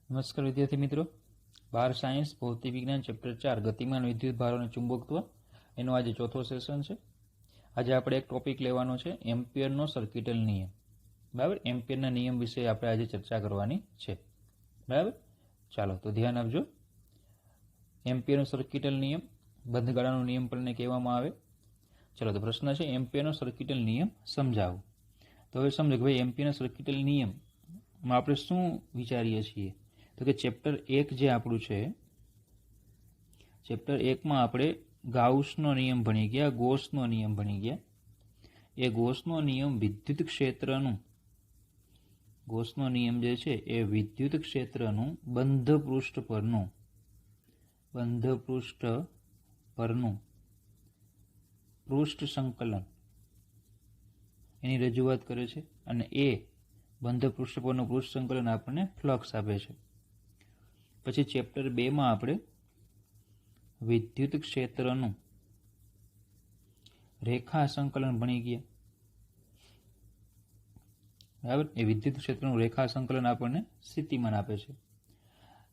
નમસ્કાર વિદ્યાર્થી મિત્રો, 12 સાયન્સ ભૌતિક વિજ્ઞાન ચેપ્ટર 4 ગતિમાન વિદ્યુત ભારો અને ચુંબકત્વ એનો આજે ચોથો સેશન છે. આજે આપણે એક ટોપિક લેવાનો છે એમ્પિયરનો સર્કિટલ નિયમ. બરાબર, એમ્પિયરના નિયમ વિશે આપણે આજે ચર્ચા કરવાની છે. બરાબર, ચાલો તો ધ્યાન આપજો. એમ્પિયરનો સર્કિટલ નિયમ બંધગાળાનો નિયમ પણ કહેવામાં આવે. ચાલો તો પ્રશ્ન છે એમ્પિયરનો સર્કિટલ નિયમ સમજાવો. તો હવે સમજો કે ભાઈ એમ્પિયરનો સર્કિટલ નિયમમાં આપણે શું વિચારીએ છીએ. તો કે ચેપ્ટર 1 જે આપણું છે, ચેપ્ટર 1માં આપણે ગાઉસનો નિયમ ભણી ગયા, ગોસનો નિયમ ભણી ગયા. એ ગોસનો નિયમ વિદ્યુત ક્ષેત્રનું, ગોસનો નિયમ જે છે એ વિદ્યુત ક્ષેત્રનું બંધ પૃષ્ઠ પરનું પૃષ્ઠ સંકલન એની રજૂઆત કરે છે, અને એ બંધ પૃષ્ઠ પરનું પૃષ્ઠ સંકલન આપણને ફ્લક્સ આપે છે. પછી ચેપ્ટર 2માં આપણે વિદ્યુત ક્ષેત્રનું રેખા સંકલન ભણી ગયા. બરાબર, એ વિદ્યુત ક્ષેત્રનું રેખા સંકલન આપણને સ્થિતિમાન આપે છે.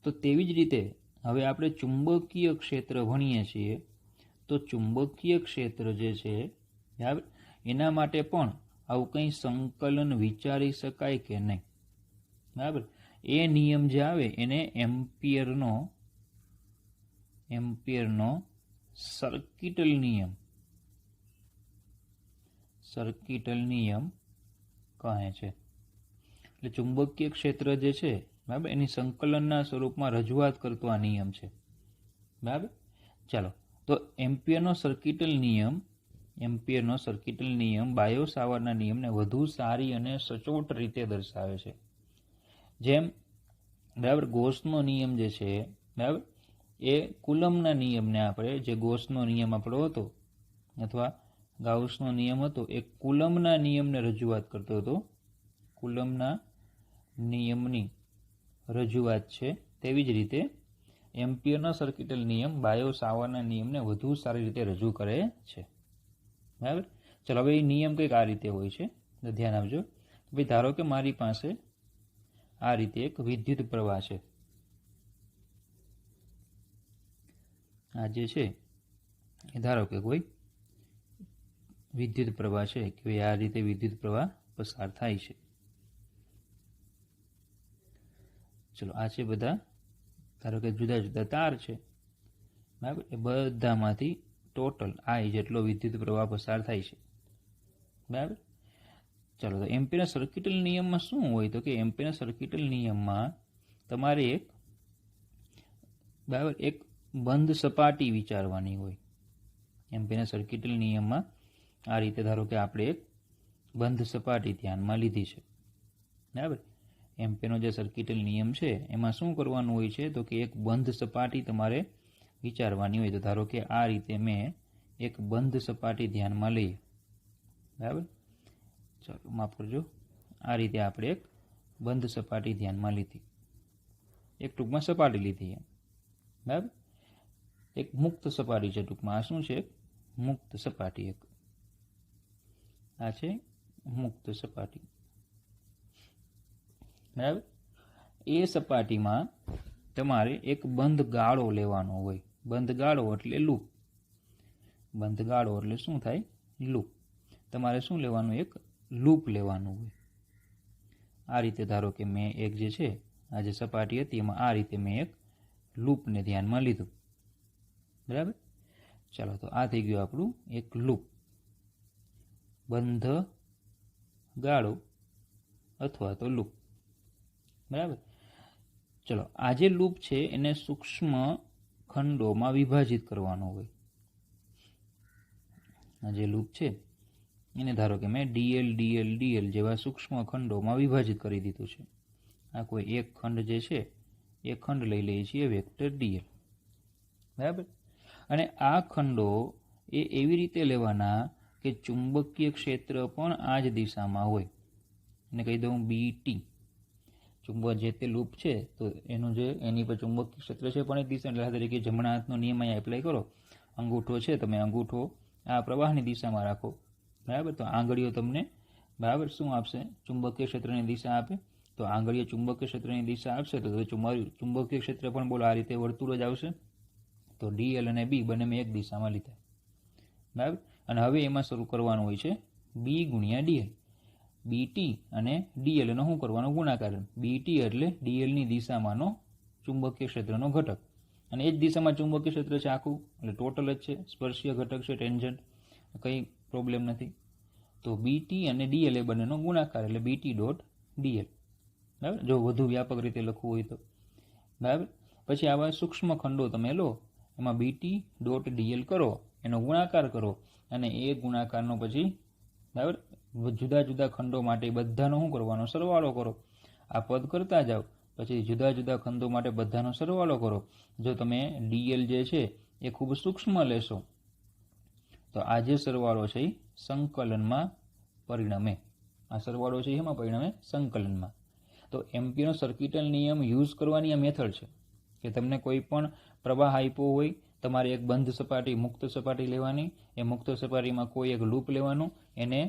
તો તેવી જ રીતે હવે આપણે ચુંબકીય ક્ષેત્ર ભણીએ છીએ. તો ચુંબકીય ક્ષેત્ર જે છે, બરાબર, એના માટે પણ આવું કંઈ સંકલન વિચારી શકાય કે નહીં. બરાબર, એ નિયમ જે આવે એને એમ્પિયરનો સર્કિટલ નિયમ કહે છે. એટલે ચુંબકીય ક્ષેત્ર જે છે, બરાબર, એની સંકલનના સ્વરૂપમાં રજૂઆત કરતો આ નિયમ છે. બરાબર, ચાલો તો એમ્પિયરનો સર્કિટલ નિયમ બાયો સાવરના નિયમને વધુ સારી અને સચોટ રીતે દર્શાવે છે. જેમ, બરાબર, ગોસનો નિયમ જે છે, બરાબર, એ કુલમના નિયમને આપણે, જે ગોસનો નિયમ આપણો હતો અથવા ગાઉસનો નિયમ હતો, એ કુલમના નિયમને રજૂઆત કરતો હતો. કુલમના નિયમની રજૂઆત છે. તેવી જ રીતે એમ્પિયરનો સર્કિટલ નિયમ બાયો સાવરના નિયમને વધુ સારી રીતે રજૂ કરે છે. બરાબર, ચાલો હવે એ નિયમ કંઈક આ રીતે હોય છે, તો ધ્યાન આપજો. ભાઈ ધારો કે મારી પાસે આ રીતે એક વિદ્યુત પ્રવાહ છે. આ જે છે એ ધારો કે કોઈ વિદ્યુત પ્રવાહ છે, કે આ રીતે વિદ્યુત પ્રવાહ પસાર થાય છે. ચલો, આ છે બધા, ધારો કે જુદા જુદા તાર છે. બરાબર, એ બધામાંથી ટોટલ I જેટલો વિદ્યુત પ્રવાહ પસાર થાય છે. બરાબર, ચાલો તો એમ્પિયરના સર્કિટલ નિયમમાં શું હોય, તો કે એમ્પિયરના સર્કિટલ નિયમમાં તમારે એક બંધ સપાટી વિચારવાની હોય. એમ્પિયરના સર્કિટલ નિયમમાં આ રીતે ધારો કે આપણે એક બંધ સપાટી ધ્યાનમાં લીધી છે. બરાબર, એમ્પિયરનો જે સર્કિટલ નિયમ છે એમાં શું કરવાનું હોય છે, તો કે એક બંધ સપાટી તમારે વિચારવાની હોય. તો ધારો કે આ રીતે મેં એક બંધ સપાટી ધ્યાનમાં લઈએ. બરાબર, ચાલો માફ કરજો, આ રીતે આપણે એક બંધ સપાટી ધ્યાનમાં લીધી, એક ટૂંકમાં સપાટી લીધી. બરાબર, એક મુક્ત સપાટી છે ટૂંકમાં. આ શું છે? મુક્ત સપાટી. એક આ છે મુક્ત સપાટી. બરાબર, એ સપાટીમાં તમારે એક બંધ ગાળો લેવાનો હોય. બંધ ગાળો એટલે લૂપ. બંધ ગાળો એટલે શું થાય? લૂપ. તમારે શું લેવાનું? એક લૂપ લેવાનું હોય. આ રીતે ધારો કે મેં એક જે છે, આ જે સપાટી હતી એમાં આ રીતે મેં એક લૂપને ધ્યાનમાં લીધું. બરાબર, ચાલો તો આ થઈ ગયું આપણું એક લૂપ, બંધ ગાળો અથવા તો લૂપ. બરાબર, ચલો આ જે લૂપ છે એને સૂક્ષ્મ ખંડોમાં વિભાજિત કરવાનો હોય. આ જે લૂપ છે એને ધારો કે મેં dl જેવા સૂક્ષ્મ ખંડોમાં વિભાજિત કરી દીધું છે. આ કોઈ એક ખંડ જે છે એ ખંડ લઈ લઈએ છીએ વેક્ટર dl. બરાબર, અને આ ખંડો એ એવી રીતે લેવાના કે ચુંબકીય ક્ષેત્ર પણ આ જ દિશામાં હોય. એને કહી દઉં BT. ચુંબક જે તે લૂપ છે તો એની પર ચુંબકીય ક્ષેત્ર છે પણ એક દિશા. એટલે તરીકે જમણા હાથનો નિયમ અહીંયા એપ્લાય કરો. અંગૂઠો છે, તમે અંગૂઠો આ પ્રવાહની દિશામાં રાખો. બરાબર, તો આંગળીઓ તમને બરાબર શું આપશે? ચુંબકીય ક્ષેત્રની દિશા આપે. તો આંગળીએ ચુંબકીય ક્ષેત્રની દિશા આપશે તો ચુંબકીય ક્ષેત્ર પણ બોલો આ રીતે વર્તુળ જ આવશે. તો DL અને B બંને મેં એક દિશામાં લીધા, બરાબર. અને હવે એમાં શરૂ કરવાનું હોય છે B ગુણ્યા DL. BT અને DL એનો શું કરવાનો ગુણાકાર. BT એટલે DLની દિશામાંનો ચુંબકીય ક્ષેત્રનો ઘટક, અને એ જ દિશામાં ચુંબકીય ક્ષેત્ર છે આખું, એટલે ટોટલ જ છે, સ્પર્શીય ઘટક છે, ટેન્જન્ટ, કંઈ પ્રોબ્લેમ નથી. તો BT અને DL એ બંનેનો ગુણાકાર એટલે BT ડોટ DL, બરાબર. જો વધુ વ્યાપક રીતે લખવું હોય તો, બરાબર. પછી આવા સૂક્ષ્મ ખંડો તમે લો, એમાં BT ડોટ DL કરો, એનો ગુણાકાર કરો, અને એ ગુણાકારનો પછી, બરાબર, જુદા જુદા ખંડો માટે બધાનો શું કરવાનો સરવાળો કરો. આ પદ કરતા જાઓ, પછી જુદા જુદા ખંડો માટે બધાનો સરવાળો કરો. જો તમે DL જે છે એ ખૂબ સૂક્ષ્મ લેશો તો આ જે સરવાળો છે એ સંકલનમાં પરિણમે. આ સરવાળો છે એમાં પરિણમે સંકલનમાં. તો એમ્પીયરનો સર્કિટલ નિયમ યુઝ કરવાની આ મેથડ છે કે તમને કોઈ પણ પ્રવાહ આપ્યો હોય, તમારે એક બંધ સપાટી મુક્ત સપાટી લેવાની, એ મુક્ત સપાટીમાં કોઈ એક લૂપ લેવાનું, એને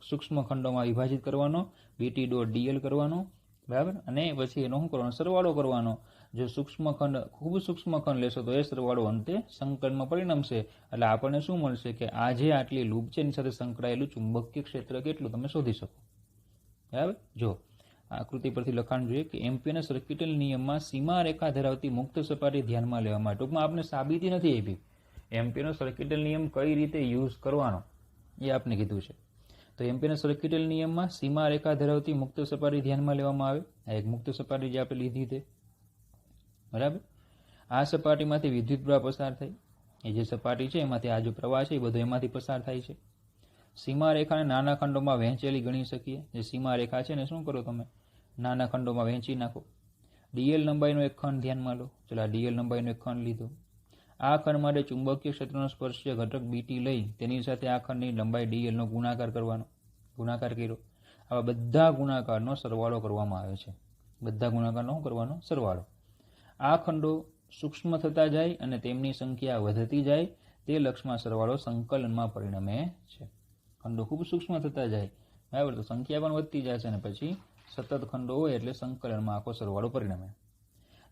સૂક્ષ્મ ખંડોમાં વિભાજિત કરવાનો, BT ડોટ DL કરવાનો, બરાબર. અને પછી એનો શું કરવાનો સરવાળો કરવાનો. જો સૂક્ષ્મ ખંડ ખૂબ સૂક્ષ્મ ખંડ લેશો તો એ સરવાળો અંતે સંકલનમાં પરિણમશે. એટલે આપણને શું મળશે કે આ જે આટલી લૂપ છે એની સાથે સંકળાયેલું ચુંબકીય ક્ષેત્ર કેટલું તમે શોધી શકો, બરાબર. જો આકૃતિ પરથી લખાણ જોઈએ કે એમ્પીયરના સર્કિટલ નિયમમાં સીમા રેખા ધરાવતી મુક્ત સપાટી ધ્યાનમાં લેવામાં. ટૂંકમાં આપણે સાબિતી નથી આપી, એમ્પીયરનો સર્કિટલ નિયમ કઈ રીતે યુઝ કરવાનો એ આપણે કીધું છે. તો એમ્પીયરના સર્કિટલ નિયમમાં સીમા રેખા ધરાવતી મુક્ત સપાટી ધ્યાનમાં લેવામાં આવે. આ એક મુક્ત સપાટી જે આપણે લીધી તે, બરાબર. આ સપાટીમાંથી વિદ્યુત પ્રવાહ પસાર થાય, એ જે સપાટી છે એમાંથી આ જે પ્રવાહ છે એ બધો એમાંથી પસાર થાય છે. સીમા રેખાને નાના ખંડોમાં વહેંચેલી ગણી શકીએ. જે સીમા રેખા છે ને શું કરો તમે નાના ખંડોમાં વહેંચી નાખો. DL લંબાઈનો એક ખંડ ધ્યાનમાં લો. ચલો આ DL લંબાઈનો એક ખંડ લીધો. આ ખંડ માટે ચુંબકીય ક્ષેત્રનો સ્પર્શીય ઘટક BT લઈ તેની સાથે આ ખંડની લંબાઈ DL નો ગુણાકાર કરવાનો. ગુણાકાર કર્યો. આવા બધા ગુણાકારનો સરવાળો કરવામાં આવે છે. બધા ગુણાકારનો શું કરવાનો સરવાળો. આ ખંડો સૂક્ષ્મ થતા જાય અને તેમની સંખ્યા વધતી જાય, તે લક્ષમાં સરવાળો સંકલનમાં પરિણમે છે. ખંડો ખૂબ સૂક્ષ્મ થતા જાય, બરાબર, તો સંખ્યા પણ વધતી જશે અને પછી સતત ખંડો હોય એટલે સંકલનમાં આખો સરવાળો પરિણમે.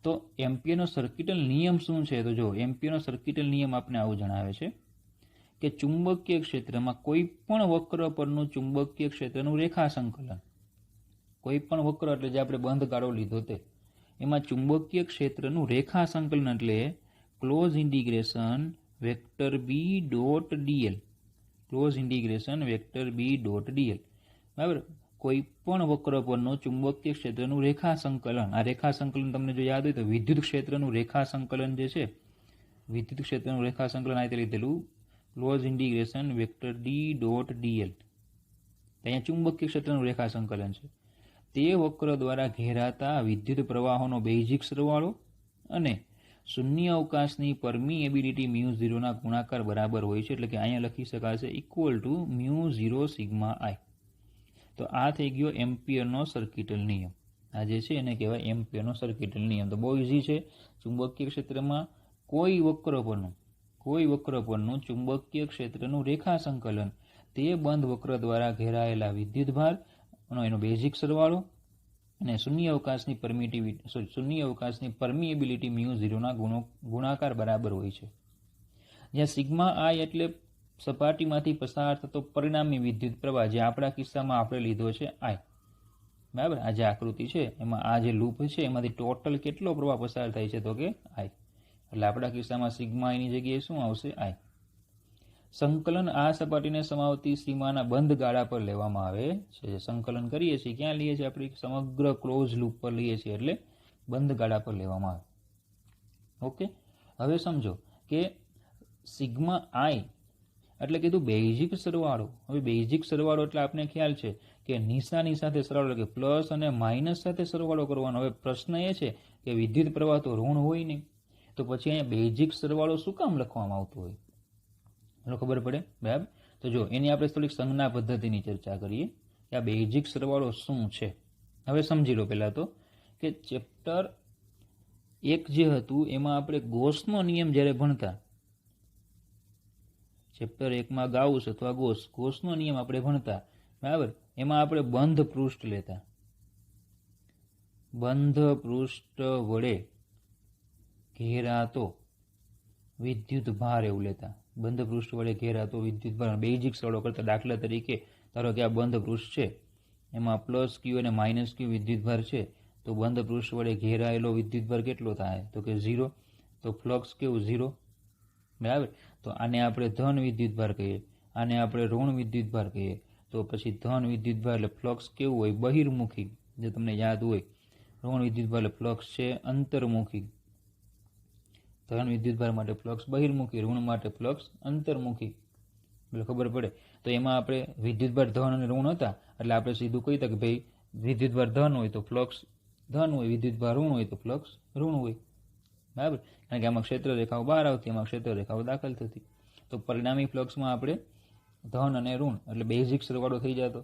તો એમ્પીયરનો સર્કિટલ નિયમ શું છે? તો જો એમ્પીયરનો સર્કિટલ નિયમ આપણે આવું જણાવે છે કે ચુંબકીય ક્ષેત્રમાં કોઈ પણ વક્ર પરનું ચુંબકીય ક્ષેત્રનું રેખા સંકલન, કોઈ પણ વક્ર એટલે જે આપણે બંધ ગાળો લીધો તે, એમાં ચુંબકીય ક્ષેત્રનું રેખા સંકલન એટલે close integration vector B dot DL, close integration vector B dot DL, બરાબર. કોઈ પણ વક્ર પરનું ચુંબકીય ક્ષેત્રનું રેખા સંકલન. આ રેખા સંકલન તમને જો યાદ હોય તો વિદ્યુત ક્ષેત્રનું રેખા સંકલન જે છે, વિદ્યુત ક્ષેત્રનું રેખા સંકલન આ રીતે લીધેલું close integration vector D dot DL. અહીંયા ચુંબકીય ક્ષેત્રનું રેખા સંકલન છે. તે વક્ર દ્વારા ઘેરાતા વિદ્યુત પ્રવાહોનો બેઝિક સરવાળો અને શૂન્ય અવકાશની પરમિએબિલિટી μ0 ના ગુણાકાર બરાબર હોય છે. એટલે કે અહીંયા લખી શકાશે ઇક્વલ ટુ μ0 સિગ્મા I. તો આ થઈ ગયો એમ્પિયરનો સર્કિટલ નિયમ. આ જે છે એને કહેવાય એમ્પિયરનો સર્કિટલ નિયમ. તો બહુ ઇઝી છે. ચુંબકીય ક્ષેત્રમાં કોઈ વક્ર પરનું ચુંબકીય ક્ષેત્રનું રેખા સંકલન, તે બંધ વક્ર દ્વારા ઘેરાયેલા વિદ્યુતભારનો એનો બેઝિક સરવાળો અને શૂન્ય અવકાશની પરમિએબિલિટી μ0 ના ગુણાકાર બરાબર હોય છે. જ્યાં સિગ્મા I એટલે સપાટીમાંથી પસાર થતો પરિણામી વિદ્યુત પ્રવાહ, જે આપણા કિસ્સામાં આપણે લીધો છે I, બરાબર. આ જે આકૃતિ છે એમાં આ જે લૂપ છે એમાંથી ટોટલ કેટલો પ્રવાહ પસાર થાય છે તો કે I. એટલે આપણા કિસ્સામાં સિગ્મા I ની જગ્યાએ શું આવશે I. સંકલન આ સપાટીને સમાવતી સીમાના બંધ ગાળા પર લેવામાં આવે છે. સંકલન કરીએ છીએ ક્યાં લઈએ છીએ? આપણી સમગ્ર ક્લોઝ લૂપ પર લઈએ છીએ એટલે બંધ ગાળા પર લેવામાં આવે. ઓકે, હવે સમજો કે સિગ્મા I એટલે કીધું બેઝિક સરવાળો. હવે બેઝિક સરવાળો એટલે આપણે ખ્યાલ છે કે નિશાની સાથે સરવાળો કે પ્લસ અને માઇનસ સાથે સરવાળો કરવાનો. હવે પ્રશ્ન એ છે કે વિદ્યુત પ્રવાહ તો ઋણ હોય નહીં, તો પછી અહીંયા બેઝિક સરવાળો શું કામ લખવામાં આવતો હોય? ખબર પડે, બરાબર. તો જો એની આપણે થોડીક સંજ્ઞા પદ્ધતિની ચર્ચા કરીએ કે આ બેઝિક સરવાળો શું છે. હવે સમજી લો પહેલા તો કે ચેપ્ટર 1 જે હતું એમાં આપણે ગોસનો નિયમ જ્યારે ભણતા, ચેપ્ટર 1માં ગાઉસ અથવા ગોસનો નિયમ આપણે ભણતા, બરાબર. એમાં આપણે બંધ પૃષ્ઠ લેતા, બંધ પૃષ્ઠ વડે ઘેરાતો વિદ્યુત ભાર એવું લેતા. બંધ પૃષ્ઠ વડે ઘેરાતો વિદ્યુત ભાર બેઝિક સળો કરતા. દાખલા તરીકે ધારો કે આ બંધ પૃષ્ઠ છે, એમાં પ્લસ ક્યુ અને માઇનસ ક્યુ વિદ્યુત ભાર છે, તો બંધ પૃષ્ઠ વડે ઘેરાયેલો વિદ્યુત ભાર કેટલો થાય? તો કે 0. તો ફ્લક્સ કેવું? 0. બરાબર. તો આને આપણે ધન વિદ્યુત ભાર કહીએ, આને આપણે ઋણ વિદ્યુત ભાર કહીએ. તો પછી ધન વિદ્યુત ભાર એટલે ફ્લક્સ કેવું હોય? બહિર્મુખી. જે તમને યાદ હોય, ઋણ વિદ્યુત ભાર એટલે ફ્લક્સ છે અંતર્મુખી. ધન વિદ્યુત ભાર માટે ફ્લક્સ બહિર્મુખી, ઋણ માટે ફ્લક્સ અંતર્મુખી. એટલે ખબર પડે. તો એમાં આપણે વિદ્યુત ભાર ધન અને ઋણ હતા, એટલે આપણે સીધું કહી શકીએ કે ભાઈ વિદ્યુત ભાર ધન હોય તો ફ્લક્સ ધન હોય, વિદ્યુત ભાર ઋણ હોય તો ફ્લક્સ ઋણ હોય. બરાબર. કારણ કે આમાં ક્ષેત્ર રેખાઓ બહાર આવતી, એમાં ક્ષેત્ર રેખાઓ દાખલ થતી. તો પરિણામી ફ્લક્સમાં આપણે ધન અને ઋણ એટલે બેઝિક સરવાળો થઈ જતો.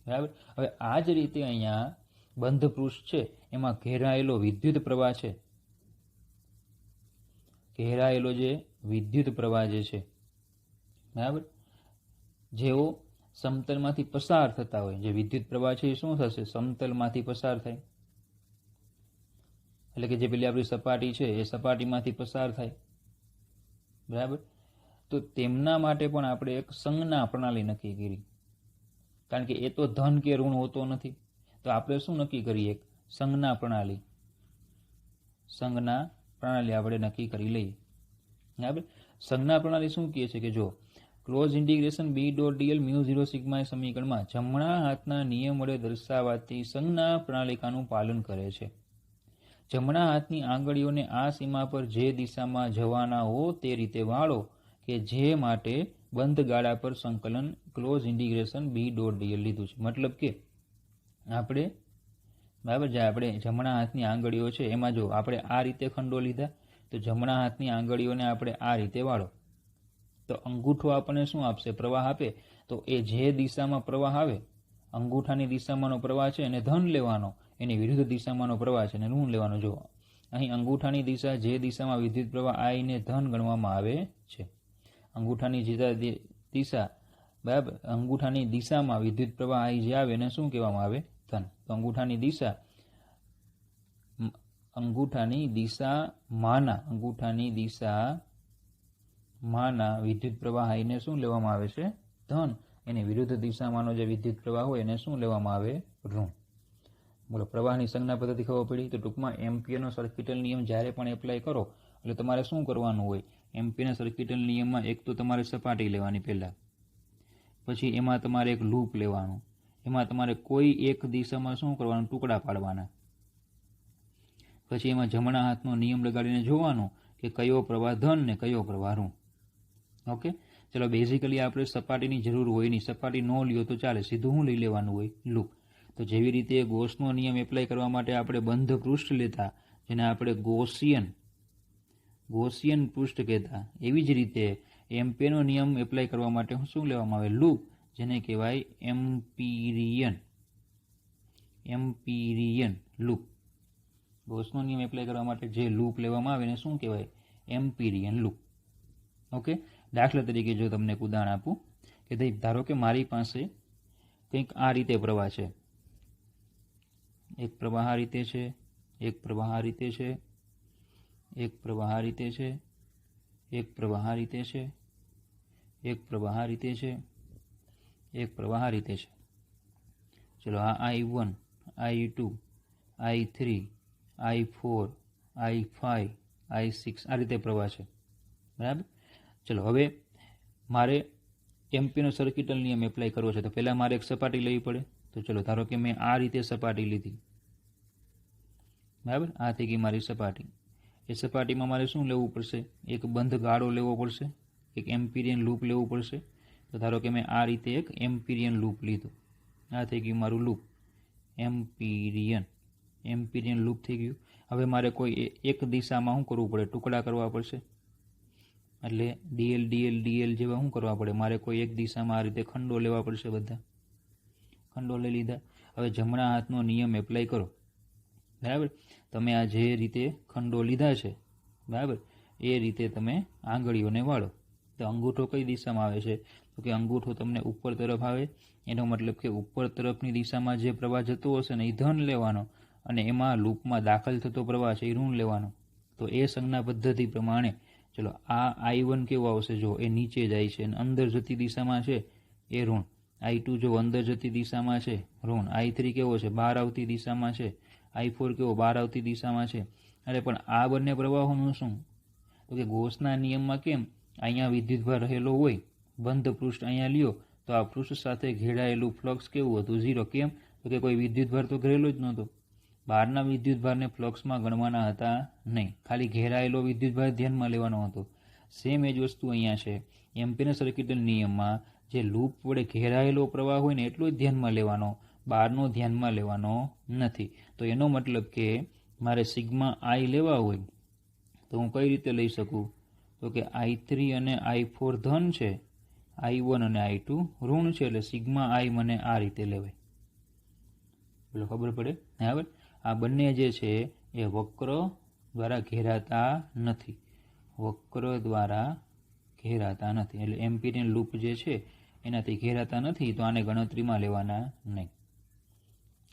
બરાબર. હવે આ જ રીતે અહીંયા બંધ પૃષ્ઠ છે, એમાં ઘેરાયેલો વિદ્યુત પ્રવાહ છે, ઘેરાયેલો જે વિદ્યુત પ્રવાહ જે છે, બરાબર, જેઓ સમતલમાંથી પસાર થતા હોય. જે વિદ્યુત પ્રવાહ છે એ શું થશે? સમતલમાંથી પસાર થાય. એટલે કે જે પેલી આપણી સપાટી છે એ સપાટીમાંથી પસાર થાય. બરાબર. તો તેમના માટે પણ આપણે એક સંજ્ઞા પ્રણાલી નક્કી કરી. કારણ કે એ તો ધન કે ઋણ હોતો નથી, તો આપણે શું નક્કી કરીએ? એક સંજ્ઞા પ્રણાલી. સંજ્ઞા પ્રણાલી આપણે નક્કી કરી લઈએ. બરાબર. સંજ્ઞા પ્રણાલી શું કહે છે કે જો ક્લોઝ ઇન્ટિગ્રેશન B.dl μ0 સિગ્મા સમીકરણમાં જમણા હાથના નિયમ વડે દર્શાવાતી સંજ્ઞા પ્રણાલિકાનું પાલન કરે છે. જમણા હાથની આંગળીઓને આ સીમા પર જે દિશામાં જવાના હો તે રીતે વાળો કે જે માટે બંધ ગાળા પર સંકલન ક્લોઝ ઇન્ટિગ્રેશન B.dl લીધું છે. મતલબ કે આપણે બરાબર, જે આપણે જમણા હાથની આંગળીઓ છે એમાં જો આપણે આ રીતે ખંડો લીધા, તો જમણા હાથની આંગળીઓને આપણે આ રીતે વાળો, તો અંગૂઠો આપણને શું આપશે? પ્રવાહ આપે. તો એ જે દિશામાં પ્રવાહ આવે, અંગૂઠાની દિશામાંનો પ્રવાહ છે એને ધન લેવાનો, એની વિરુદ્ધ દિશામાંનો પ્રવાહ છે એને ઋણ લેવાનો. જો અહીં અંગૂઠાની દિશા જે દિશામાં વિદ્યુત પ્રવાહ આઈને ધન ગણવામાં આવે છે. અંગૂઠાની દિશા બરાબર, અંગૂઠાની દિશામાં વિદ્યુત પ્રવાહ આઈ જે આવે એને શું કહેવામાં આવે? ધન. તો અંગૂઠાની દિશામાંના વિદ્યુત પ્રવાહ આઈને શું લેવામાં આવે છે? ધન. એની વિરુદ્ધ દિશામાંનો જે વિદ્યુત પ્રવાહ હોય એને શું લેવામાં આવે? ઋણ. બોલો, પ્રવાહની સંજ્ઞા પદ્ધતિ ખબર પડી. તો ટૂંકમાં એમ્પિયરનો સર્કિટલ નિયમ જ્યારે પણ એપ્લાય કરો એટલે તમારે શું કરવાનું હોય? એમ્પિયરના સર્કિટલ નિયમમાં એક તો તમારે સપાટી લેવાની પહેલાં, પછી એમાં તમારે એક લૂપ લેવાનું, એમાં તમારે કોઈ એક દિશામાં શું કરવાનું? ટુકડા પાડવાના. પછી એમાં જમણા હાથનો નિયમ લગાડીને જોવાનું કે કયો પ્રવાહ ધન ને કયો પ્રવાહ ઋણ. ઓકે, ચલો બેઝિકલી આપણે સપાટીની જરૂર હોય નહીં, સપાટી ન લ્યો તો ચાલે, સીધું શું લઈ લેવાનું હોય? લૂપ. તો જેવી રીતે ગોસનો નિયમ એપ્લાય કરવા માટે આપણે બંધ પૃષ્ઠ લેતા, જેને આપણે ગોસિયન પૃષ્ઠ કહેતા, એવી જ રીતે એમ્પિયરનો નિયમ એપ્લાય કરવા માટે શું લેવામાં આવે? લૂપ, જેને કહેવાય એમ્પિરિયન લૂપ. ગોસનો નિયમ એપ્લાય કરવા માટે જે લૂપ લેવામાં આવે એને શું કહેવાય? એમ્પિરિયન લૂપ. ઓકે. દાખલા તરીકે જો તમને એક ઉદાહરણ આપું કે ધારો કે મારી પાસે કંઈક આ રીતે પ્રવાહ છે, એક પ્રવાહ આ રીતે છે, એક પ્રવાહ આ રીતે છે, એક પ્રવાહ આ રીતે છે, એક પ્રવાહ આ રીતે છે, એક પ્રવાહ આ રીતે છે, એક પ્રવાહ આ રીતે છે. ચલો, આ I1, I2, I3, I4, I5, I6 આ રીતે પ્રવાહ છે. બરાબર. ચલો, હવે મારે એમ્પિયરનો સર્કિટલ નિયમ એપ્લાય કરવો છે, તો પહેલાં મારે એક સપાટી લેવી પડે. તો ચલો, ધારો કે મેં આ રીતે સપાટી લીધી. બરાબર. આ થઈ ગઈ મારી સપાટી. એ સપાટીમાં મારે શું લેવું પડશે? એક બંધ ગાળો લેવો પડશે, એક એમ્પિરિયન લૂપ લેવું પડશે. તો ધારો કે મેં આ રીતે એક એમ્પિરિયન લૂપ લીધું. આ થઈ ગયું મારું લૂપ, એમ્પિરિયન લૂપ થઈ ગયું. હવે મારે કોઈ એક દિશામાં શું કરવું પડે? ટુકડા કરવા પડશે. એટલે ડીએલ ડીએલ ડીએલ જેવા શું કરવા પડે? મારે કોઈ એક દિશામાં આ રીતે ખંડો લેવા પડશે. બધા ખંડો લઈ લીધા. હવે જમણા હાથનો નિયમ એપ્લાય કરો. બરાબર. તમે આ જે રીતે ખંડો લીધા છે, બરાબર, એ રીતે તમે આંગળીઓને વાળો. તો અંગૂઠો કઈ દિશામાં આવે છે? તો કે અંગૂઠો તમને ઉપર તરફ આવે. એનો મતલબ કે ઉપર તરફની દિશામાં જે પ્રવાહ જતો હશે ને એ ધન લેવાનો, અને એમાં લૂપમાં દાખલ થતો પ્રવાહ છે એ ઋણ લેવાનો. તો એ સંજ્ઞા પદ્ધતિ પ્રમાણે ચલો આ I1 કેવો આવશે, જો એ નીચે જાય છે અને અંદર જતી દિશામાં છે એ ઋણ. I2 જો અંદર જતી દિશામાં છે ઋણ. I3 કેવો છે, બહાર આવતી દિશામાં છે. I4 કેવો બહાર આવતી દિશામાં છે. અરે પણ આ બંને પ્રવાહોનું શું, તો કે ગોસના નિયમમાં કેમ અહીંયા વિદ્યુતભાર રહેલો હોય, બંધ પૃષ્ઠ અહીંયા લ્યો તો આ પૃષ્ઠ સાથે ઘેરાયેલું ફ્લક્સ કેવું હતું, 0. કેમ, તો કે કોઈ વિદ્યુતભાર તો ઘરેલો જ નહોતો. બહારના વિદ્યુતભારને ફ્લક્સમાં ગણવાના હતા નહીં, ખાલી ઘેરાયેલો વિદ્યુતભાર ધ્યાનમાં લેવાનો હતો. સેમ એ જ વસ્તુ અહીંયા છે. એમ્પીયરના સર્કિટલ નિયમમાં જે લૂપ વડે ઘેરાયેલો પ્રવાહ હોય ને એટલો જ ધ્યાનમાં લેવાનો, બહારનો ધ્યાનમાં લેવાનો નથી. તો એનો મતલબ કે મારે સિગ્મા I લેવા હોય તો હું કઈ રીતે લઈ શકું, તો કે I3 અને I4 ધન છે, I1 અને I2 ઋણ છે, એટલે સિગ્મા I મને આ રીતે લેવાય. બોલો ખબર પડે. બરાબર. આ બંને જે છે એ વક્ર દ્વારા ઘેરાતા નથી, વક્ર દ્વારા ઘેરાતા નથી, એટલે એમ્પિરિયન લૂપ જે છે એનાથી ઘેરાતા નથી, તો આને ગણતરીમાં લેવાના નહીં.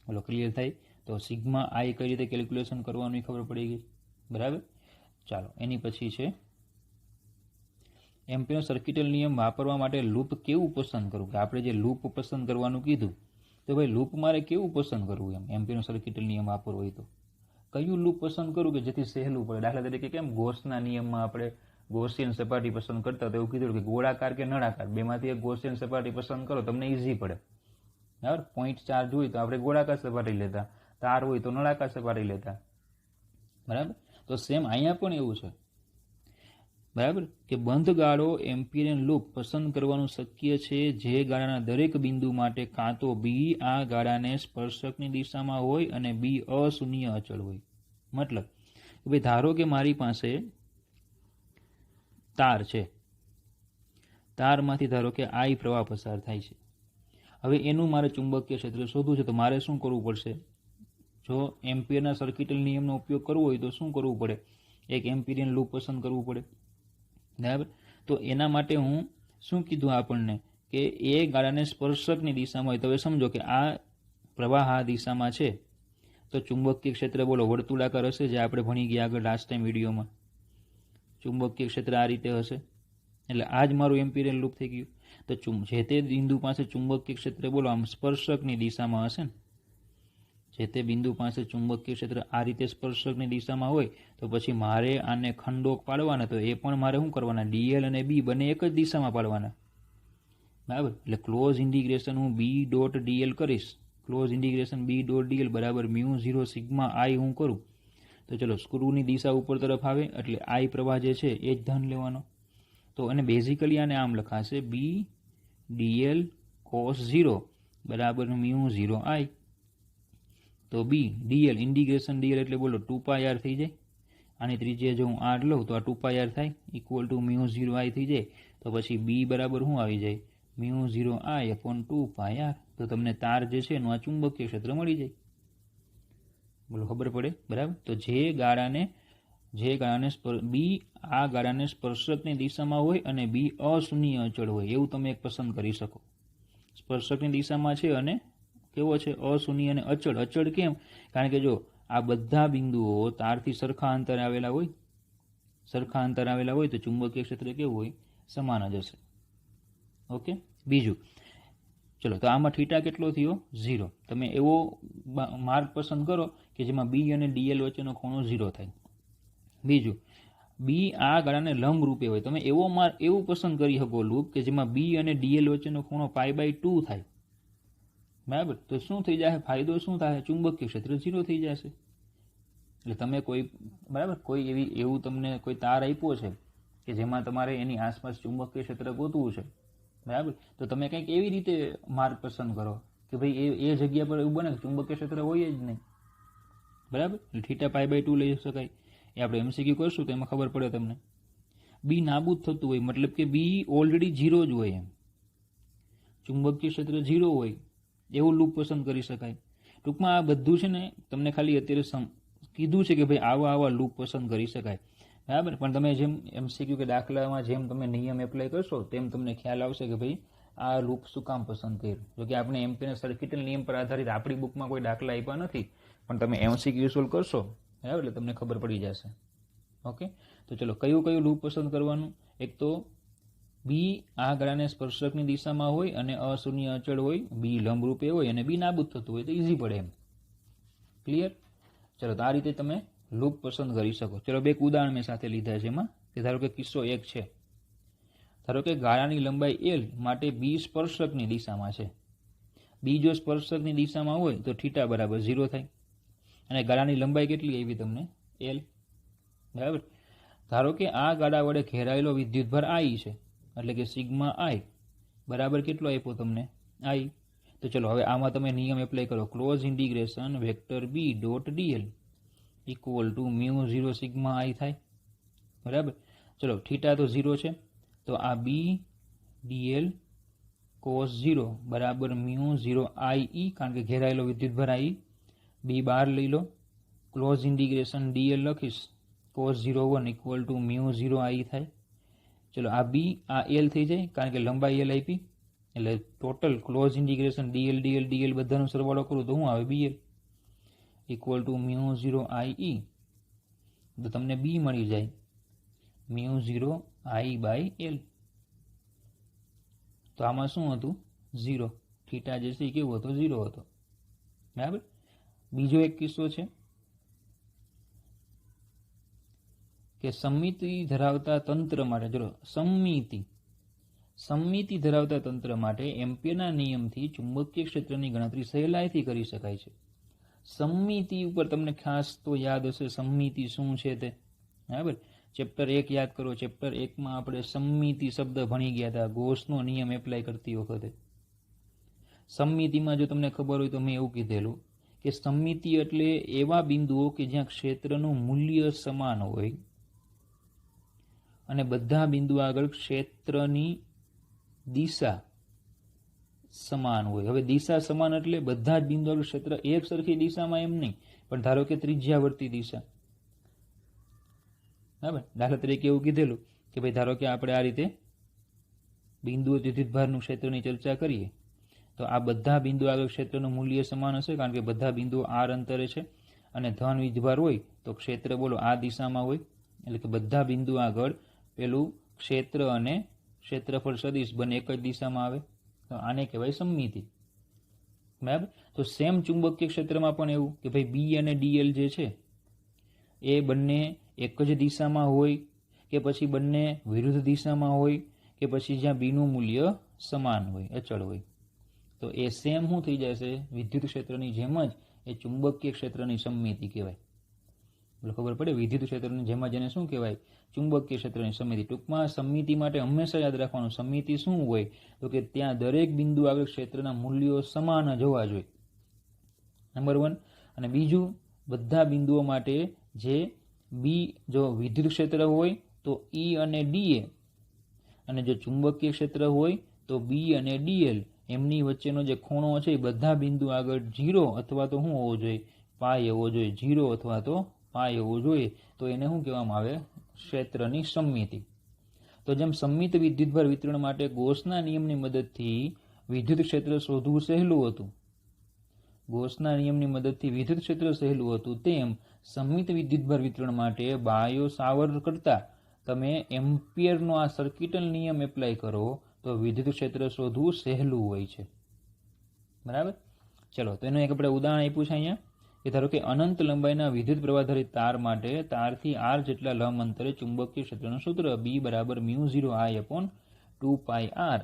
બોલો ક્લિયર થાય. તો સિગ્મા I કઈ રીતે કેલ્ક્યુલેશન કરવાનું ખબર પડી ગઈ. બરાબર. ચાલો એની પછી છે એમ્પિયરનો સર્કિટલ નિયમ વાપરવા માટે લૂપ કેવું પસંદ કરવું. કે આપણે જે લૂપ પસંદ કરવાનું કીધું, તો ભાઈ લૂપ મારે કેવું પસંદ કરવું, એમ એમ્પિયરનો સર્કિટલ નિયમ વાપરવો હોય તો કયું લૂપ પસંદ કરવું કે જેથી સહેલું પડે. દાખલા તરીકે કેમ ગોસના નિયમમાં આપણે ગોસિયન સપાટી પસંદ કરતા તો એવું કીધું કે ગોળાકાર કે નળાકાર બેમાંથી એક ગોસિયન સપાટી પસંદ કરો, તમને ઇઝી પડે. બરાબર. પોઈન્ટ ચાર્જ હોય તો આપણે ગોળાકાર સપાટી લેતા, તાર હોય તો નળાકાર સપાટી લેતા. બરાબર. તો સેમ અહીંયા પણ એવું છે. બરાબર, કે બંધ ગાળો એમ્પિયરન લૂપ પસંદ કરવાનું શક્ય છે જે ગાળાના દરેક બિંદુ માટે કાં તો બી આ ગાળાને સ્પર્શકની દિશામાં હોય અને બી અશૂન્ય અચળ હોય. મતલબ કે ભાઈ ધારો કે મારી પાસે તાર છે, તારમાંથી ધારો કે I પ્રવાહ પસાર થાય છે. હવે એનું મારે ચુંબકીય ક્ષેત્ર શોધવું છે, તો મારે શું કરવું પડશે, જો એમ્પિયરના સર્કિટલ નિયમનો ઉપયોગ કરવો હોય તો શું કરવું પડે, એક એમ્પિરિયન લૂપ પસંદ કરવું પડે. બરાબર. તો એના માટે હું શું કીધું આપણને કે એ ગાળાને સ્પર્શકની દિશામાં હોય. તો હવે સમજો કે આ પ્રવાહ આ દિશામાં છે તો ચુંબકીય ક્ષેત્ર બોલો વર્તુળાકાર હશે, જે આપણે ભણી ગયા આગળ લાસ્ટ ટાઈમ વિડીયોમાં. ચુંબકીય ક્ષેત્ર આ રીતે હશે, એટલે આ જ મારું એમ્પિરિયન લૂપ થઈ ગયું. તો જે તે બિંદુ પાસે ચુંબકીય ક્ષેત્ર બોલો આમ સ્પર્શકની દિશામાં હશે ને, જે તે બિંદુ પાસે ચુંબકીય ક્ષેત્ર આ રીતે સ્પર્શકની દિશામાં હોય તો પછી મારે આને ખંડોક પાડવાના, તો એ પણ મારે શું કરવાના, ડીએલ અને બી બંને એક જ દિશામાં પાડવાના. બરાબર. એટલે ક્લોઝ ઇન્ટિગ્રેશન હું બી ડોટ ડીએલ કરીશ, close integration B dot DL બરાબર μ0 સિગ્મા I હું કરું તો ચલો સ્ક્રૂની દિશા ઉપર તરફ આવે એટલે I પ્રવાહ જે છે એ જ ધન લેવાનો. તો અને બેઝિકલી આને આમ લખાશે બી ડીએલ કોસ 0 બરાબર μ0 I. તો બી ડીએલ ઇન્ટિગ્રેશન ડીએલ એટલે બોલો 2πr થઈ જાય. આની ત્રિજ્યા જો હું r લઉં તો આ 2πr થાય ઇક્વલ ટુ μ0 I થઈ જાય. તો પછી બી બરાબર શું આવી જાય, μ0 I અપોન 2πr. તો તમને તાર જે છે એનું આ ચુંબકીય ક્ષેત્ર મળી જાય. બોલો ખબર પડે. બરાબર. તો જે ગાળાને બી આ ગાળાને સ્પર્શકની દિશામાં હોય અને બી અશૂન્ય અચળ હોય એવું તમે એક પસંદ કરી શકો. સ્પર્શકની દિશામાં છે અને કેવો છે, અશૂન્ય અને અચળ. અચળ કેમ, કારણ કે જો આ બધા બિંદુઓ તારથી સરખા અંતરે આવેલા હોય, સરખા અંતરે આવેલા હોય તો ચુંબકીય ક્ષેત્ર કેવું હોય, સમાન જ હશે. ઓકે. બીજું ચલો, તો આમાં થીટા કેટલો થયો, 0. તમે એવો માર્ગ પસંદ કરો કે જેમાં બી અને ડીએલ વચ્ચેનો ખૂણો 0 થાય. બીજું, બી આ ગાળાને લંબ રૂપે હોય. તમે એવો માર્ગ એવું પસંદ કરી શકો લૂપ કે જેમાં બી અને ડીએલ વચ્ચેનો ખૂણો π/2 થાય. બરાબર. તો શું થઈ જાય, ફાયદો શું થાય, ચુંબકીય ક્ષેત્ર 0 થઈ જશે. એટલે તમે કોઈ બરાબર કોઈ એવું તમને કોઈ તાર આપ્યો છે કે જેમાં તમારે એની આસપાસ ચુંબકીય ક્ષેત્ર ગોતવું છે. બરાબર. તો તમે કંઈક એવી રીતે માર્ગ પસંદ કરો કે ભાઈ એ જગ્યા પર એવું બને ચુંબકીય ક્ષેત્ર હોય જ નહીં. બરાબર. થીટા π/2 લઈ શકાય. એ આપણે MCQ કરશું તો એમાં ખબર પડે તમને. બી નાબૂદ થતું હોય મતલબ કે બી ઓલરેડી 0 જ હોય, એમ ચુંબકીય ક્ષેત્ર 0 હોય એવું લૂપ પસંદ કરી શકાય. ટૂંકમાં આ બધું છે ને તમને ખાલી અત્યારે કીધું છે કે ભાઈ આવા લૂપ પસંદ કરી શકાય. બરાબર. પણ તમે જેમ MCQ કે દાખલામાં જેમ તમે નિયમ એપ્લાય કરશો તેમ તમને ખ્યાલ આવશે કે ભાઈ આ લૂપ શું કામ પસંદ કર્યું. જો કે આપણે એમ્પિયરના સર્કિટલ નિયમ પર આધારિત આપણી બુકમાં કોઈ દાખલા આપ્યા નથી, પણ તમે MCQ સોલ્વ કરશો બરાબર, એટલે તમને ખબર પડી જશે. ઓકે, તો ચલો કયું કયું લૂપ પસંદ કરવાનું. એક તો બી આ ગાળાને સ્પર્શકની દિશામાં હોય અને અશૂન્ય અચળ હોય, બી લંબરૂપે હોય અને બી નાબૂદ થતું હોય તો ઇઝી પડે એમ. ક્લિયર? ચલો, તો આ રીતે તમે લૂપ પસંદ કરી શકો. ચલો, બે ઉદાહરણ મેં સાથે લીધા છે એમાં. કે ધારો કે કિસ્સો 1 છે. ધારો કે ગાળાની લંબાઈ L માટે બી સ્પર્શકની દિશામાં છે. બી જો સ્પર્શકની દિશામાં હોય તો θ બરાબર 0 થાય. અને ગાળાની લંબાઈ કેટલી આવી તમને? L. બરાબર. ધારો કે આ ગાળા વડે ઘેરાયેલો વિદ્યુતભાર I છે, એટલે કે સિગ્મા I બરાબર કેટલો આપ્યો તમને? I. તો ચલો હવે આમાં તમે નિયમ એપ્લાય કરો. Close integration vector B dot dl equal to μ0 sigma I થાય. બરાબર. ચલો, θ તો 0 છે, તો આ બી dl cos 0 બરાબર μ0 I, કારણ કે ઘેરાયેલો વિદ્યુતભાર I. બી બહાર લઈ લો, ક્લોઝ ઇન્ટિગ્રેશન dl લખીશ, cos 01 ઇક્વલ ટુ μ0 I થાય. ચલો, આ બી આ L થઈ જાય, કારણ કે લંબાઈ L આપી, એટલે total close integration dl dl dl બધાનો સરવાળો કરું તો શું આવે? BL equal to μ0 I. તો તમને બી મળી જાય μ0 I/L. તો આમાં શું હતું? 0. θ જે છે એ કેવો હતો? 0 હતો. બરાબર. બીજો એક કિસ્સો છે કે સમમિતિ ધરાવતા તંત્ર માટે, જો સમમિતિ ધરાવતા તંત્ર માટે એમ્પિયરના નિયમથી ચુંબકીય ક્ષેત્રની ગણતરી સહેલાઈથી કરી શકાય છે. સમમિતિ ઉપર તમને ખાસ તો યાદ હશે સમમિતિ શું છે તે. બરાબર. ચેપ્ટર 1 યાદ કરો. ચેપ્ટર 1માં આપણે સમમિતિ શબ્દ ભણી ગયા હતા, ગોસનો નિયમ એપ્લાય કરતી વખતે. સમમિતિમાં જો તમને ખબર હોય તો મેં એવું કીધેલું કે સમમિતિ એટલે એવા બિંદુઓ કે જ્યાં ક્ષેત્રનું મૂલ્ય સમાન હોય અને બધા બિંદુઓ આગળ ક્ષેત્રની દિશા સમાન હોય. હવે દિશા સમાન એટલે બધા જ બિંદુ આગળ ક્ષેત્ર એક સરખી દિશામાં એમ નહીં, પણ ધારો કે ત્રિજ્યાવર્તી દિશા. બરાબર. દાખલા તરીકે એવું કીધેલું કે ભાઈ ધારો કે આપણે આ રીતે બિંદુઓ વિદ્યુતભારનું ક્ષેત્રની ચર્ચા કરીએ તો આ બધા બિંદુ આગળ ક્ષેત્રનું મૂલ્ય સમાન હશે, કારણ કે બધા બિંદુઓ r અંતરે છે અને ધન વીજભાર હોય તો ક્ષેત્ર બોલો આ દિશામાં હોય, એટલે કે બધા બિંદુ આગળ પેલું ક્ષેત્ર અને ક્ષેત્રફળ સદિશ બંને એક જ દિશામાં આવે, તો આને કહેવાય સમમિતિ. બરાબર. તો સેમ ચુંબકીય ક્ષેત્રમાં પણ એવું કે ભાઈ બી અને dl જે છે એ બંને એક જ દિશામાં હોય કે પછી બંને વિરુદ્ધ દિશામાં હોય કે પછી જ્યાં બીનું મૂલ્ય સમાન હોય, અચળ હોય, તો એ સેમ શું થઈ જશે? વિદ્યુત ક્ષેત્રની જેમ જ એ ચુંબકીય ક્ષેત્રની સમમિતિ કહેવાય. એટલે ખબર પડે, વિદ્યુત ક્ષેત્રની જેમ જ એને શું કહેવાય? ચુંબકીય ક્ષેત્રની સમમિતિ. ટૂંકમાં સમમિતિ માટે હંમેશા યાદ રાખવાનું, સમમિતિ શું હોય તો કે ત્યાં દરેક બિંદુ આગળ ક્ષેત્રના મૂલ્યો સમાન જ હોવા જોઈએ. નંબર 1. અને બીજું, બધા બિંદુઓ માટે જે બી જો વિદ્યુત ક્ષેત્ર હોય તો E અને dA, અને જો ચુંબકીય ક્ષેત્ર હોય તો બી અને dl એમની વચ્ચેનો જે ખૂણો છે એ બધા બિંદુ આગળ 0 અથવા તો શું હોવો જોઈએ? પાય હોવો જોઈએ. 0 અથવા તો પાય હોવો જોઈએ. તો એને શું કહેવામાં આવે? ક્ષેત્રની સમમિતિ. તો જેમ સમમિત વિદ્યુતભાર વિતરણ માટે ગોસના નિયમની મદદથી વિદ્યુત ક્ષેત્ર શોધવું સહેલું હતું, તેમ સમમિત વિદ્યુતભાર વિતરણ માટે બાયો સાવર્ટ કરતા તમે એમ્પિયરનો આ સર્કિટલ નિયમ એપ્લાય કરો તો વિદ્યુત ક્ષેત્ર શોધવું સહેલું હોય છે. બરાબર. ચલો, તો એનું એક આપણે ઉદાહરણ આપ્યું છે અહીંયા કે ધારો કે અનંત લંબાઈના વિદ્યુત પ્રવાહધારિત તાર માટે તારથી r જેટલા લંબ અંતરે ચુંબકીય ક્ષેત્રનું સૂત્ર B બરાબર μ0 I/2πr.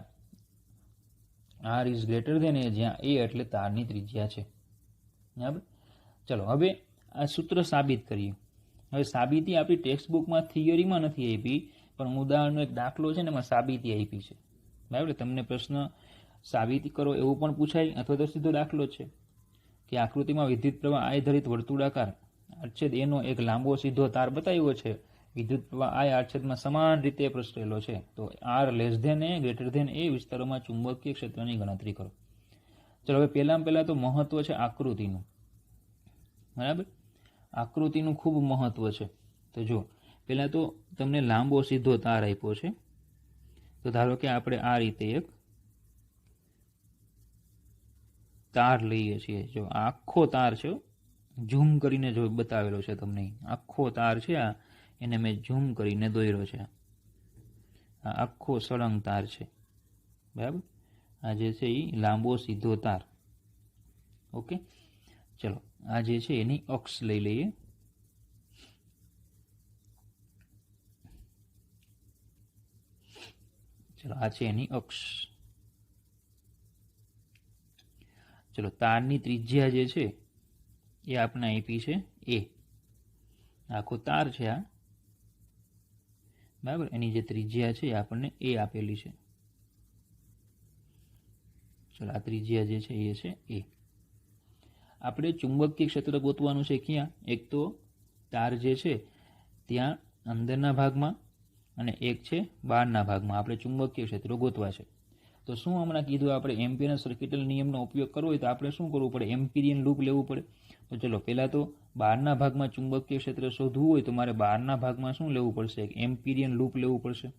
r is greater than a, જ્યાં a એટલે તારની ત્રિજ્યા છે. બરાબર. ચલો, હવે આ સૂત્ર સાબિત કરીએ. હવે સાબિતી આપણી ટેક્સ્ટ બુકમાં થિયરીમાં નથી આપી, પણ ઉદાહરણનો એક દાખલો છે ને એમાં સાબિતી આપી છે. બરાબર. તમને પ્રશ્ન સાબિતી કરો એવું પણ પૂછાય, અથવા તો સીધો દાખલો છે કે આકૃતિમાં વિદ્યુત પ્રવાહ I ધરિત વર્તુળાકાર આડછેદ એનો એક લાંબો સીધો તાર બતાવ્યો છે. વિદ્યુત પ્રવાહ I આડછેદમાં સમાન રીતે પ્રસરેલો છે. તો r less than a greater than a વિસ્તારોમાં ચુંબકીય ક્ષેત્રની ગણતરી કરો. ચલો, હવે પહેલા તો મહત્વ છે આકૃતિનું. બરાબર. આકૃતિનું ખૂબ મહત્વ છે. તો જો પહેલા તો તમને લાંબો સીધો તાર આપ્યો છે, તો ધારો કે આપણે આ રીતે એક તાર લઈએ છીએ. જો આખો તાર છે, ઝૂમ કરીને જો બતાવેલો છે તમને, આખો તાર છે આ, એને મેં ઝૂમ કરીને દોર્યો છે. આ આખો સળંગ તાર છે, બરાબર. આ જે છે એ લાંબો સીધો તાર. ઓકે, ચલો આ જે છે એની અક્ષ લઈ લઈએ. ચલો આ છે એની અક્ષ. ચલો તારની ત્રિજ્યા જે છે એ આપણે આપી છે એ. આખો તાર છે આ, બરાબર. એની જે ત્રિજ્યા છે એ આપણને એ આપેલી છે. ચલો આ ત્રિજ્યા જે છે એ છે એ. આપણે ચુંબકીય ક્ષેત્ર ગોતવાનું છે ક્યાં? એક તો તાર જે છે ત્યાં અંદરના ભાગમાં અને એક છે બહારના ભાગમાં આપણે ચુંબકીય ક્ષેત્રો ગોતવા છે. તો શું હમણાં કીધું આપણે એમ્પીયરના સર્કિટલ નિયમનો ઉપયોગ કરવો હોય તો આપણે શું કરવું પડે? એમ્પિરિયન લૂપ લેવું પડે. તો ચલો પહેલાં તો બહારના ભાગમાં ચુંબકીય ક્ષેત્ર શોધવું હોય તો મારે બહારના ભાગમાં શું લેવું પડશે? એક એમ્પિરિયન લૂપ લેવું પડશે.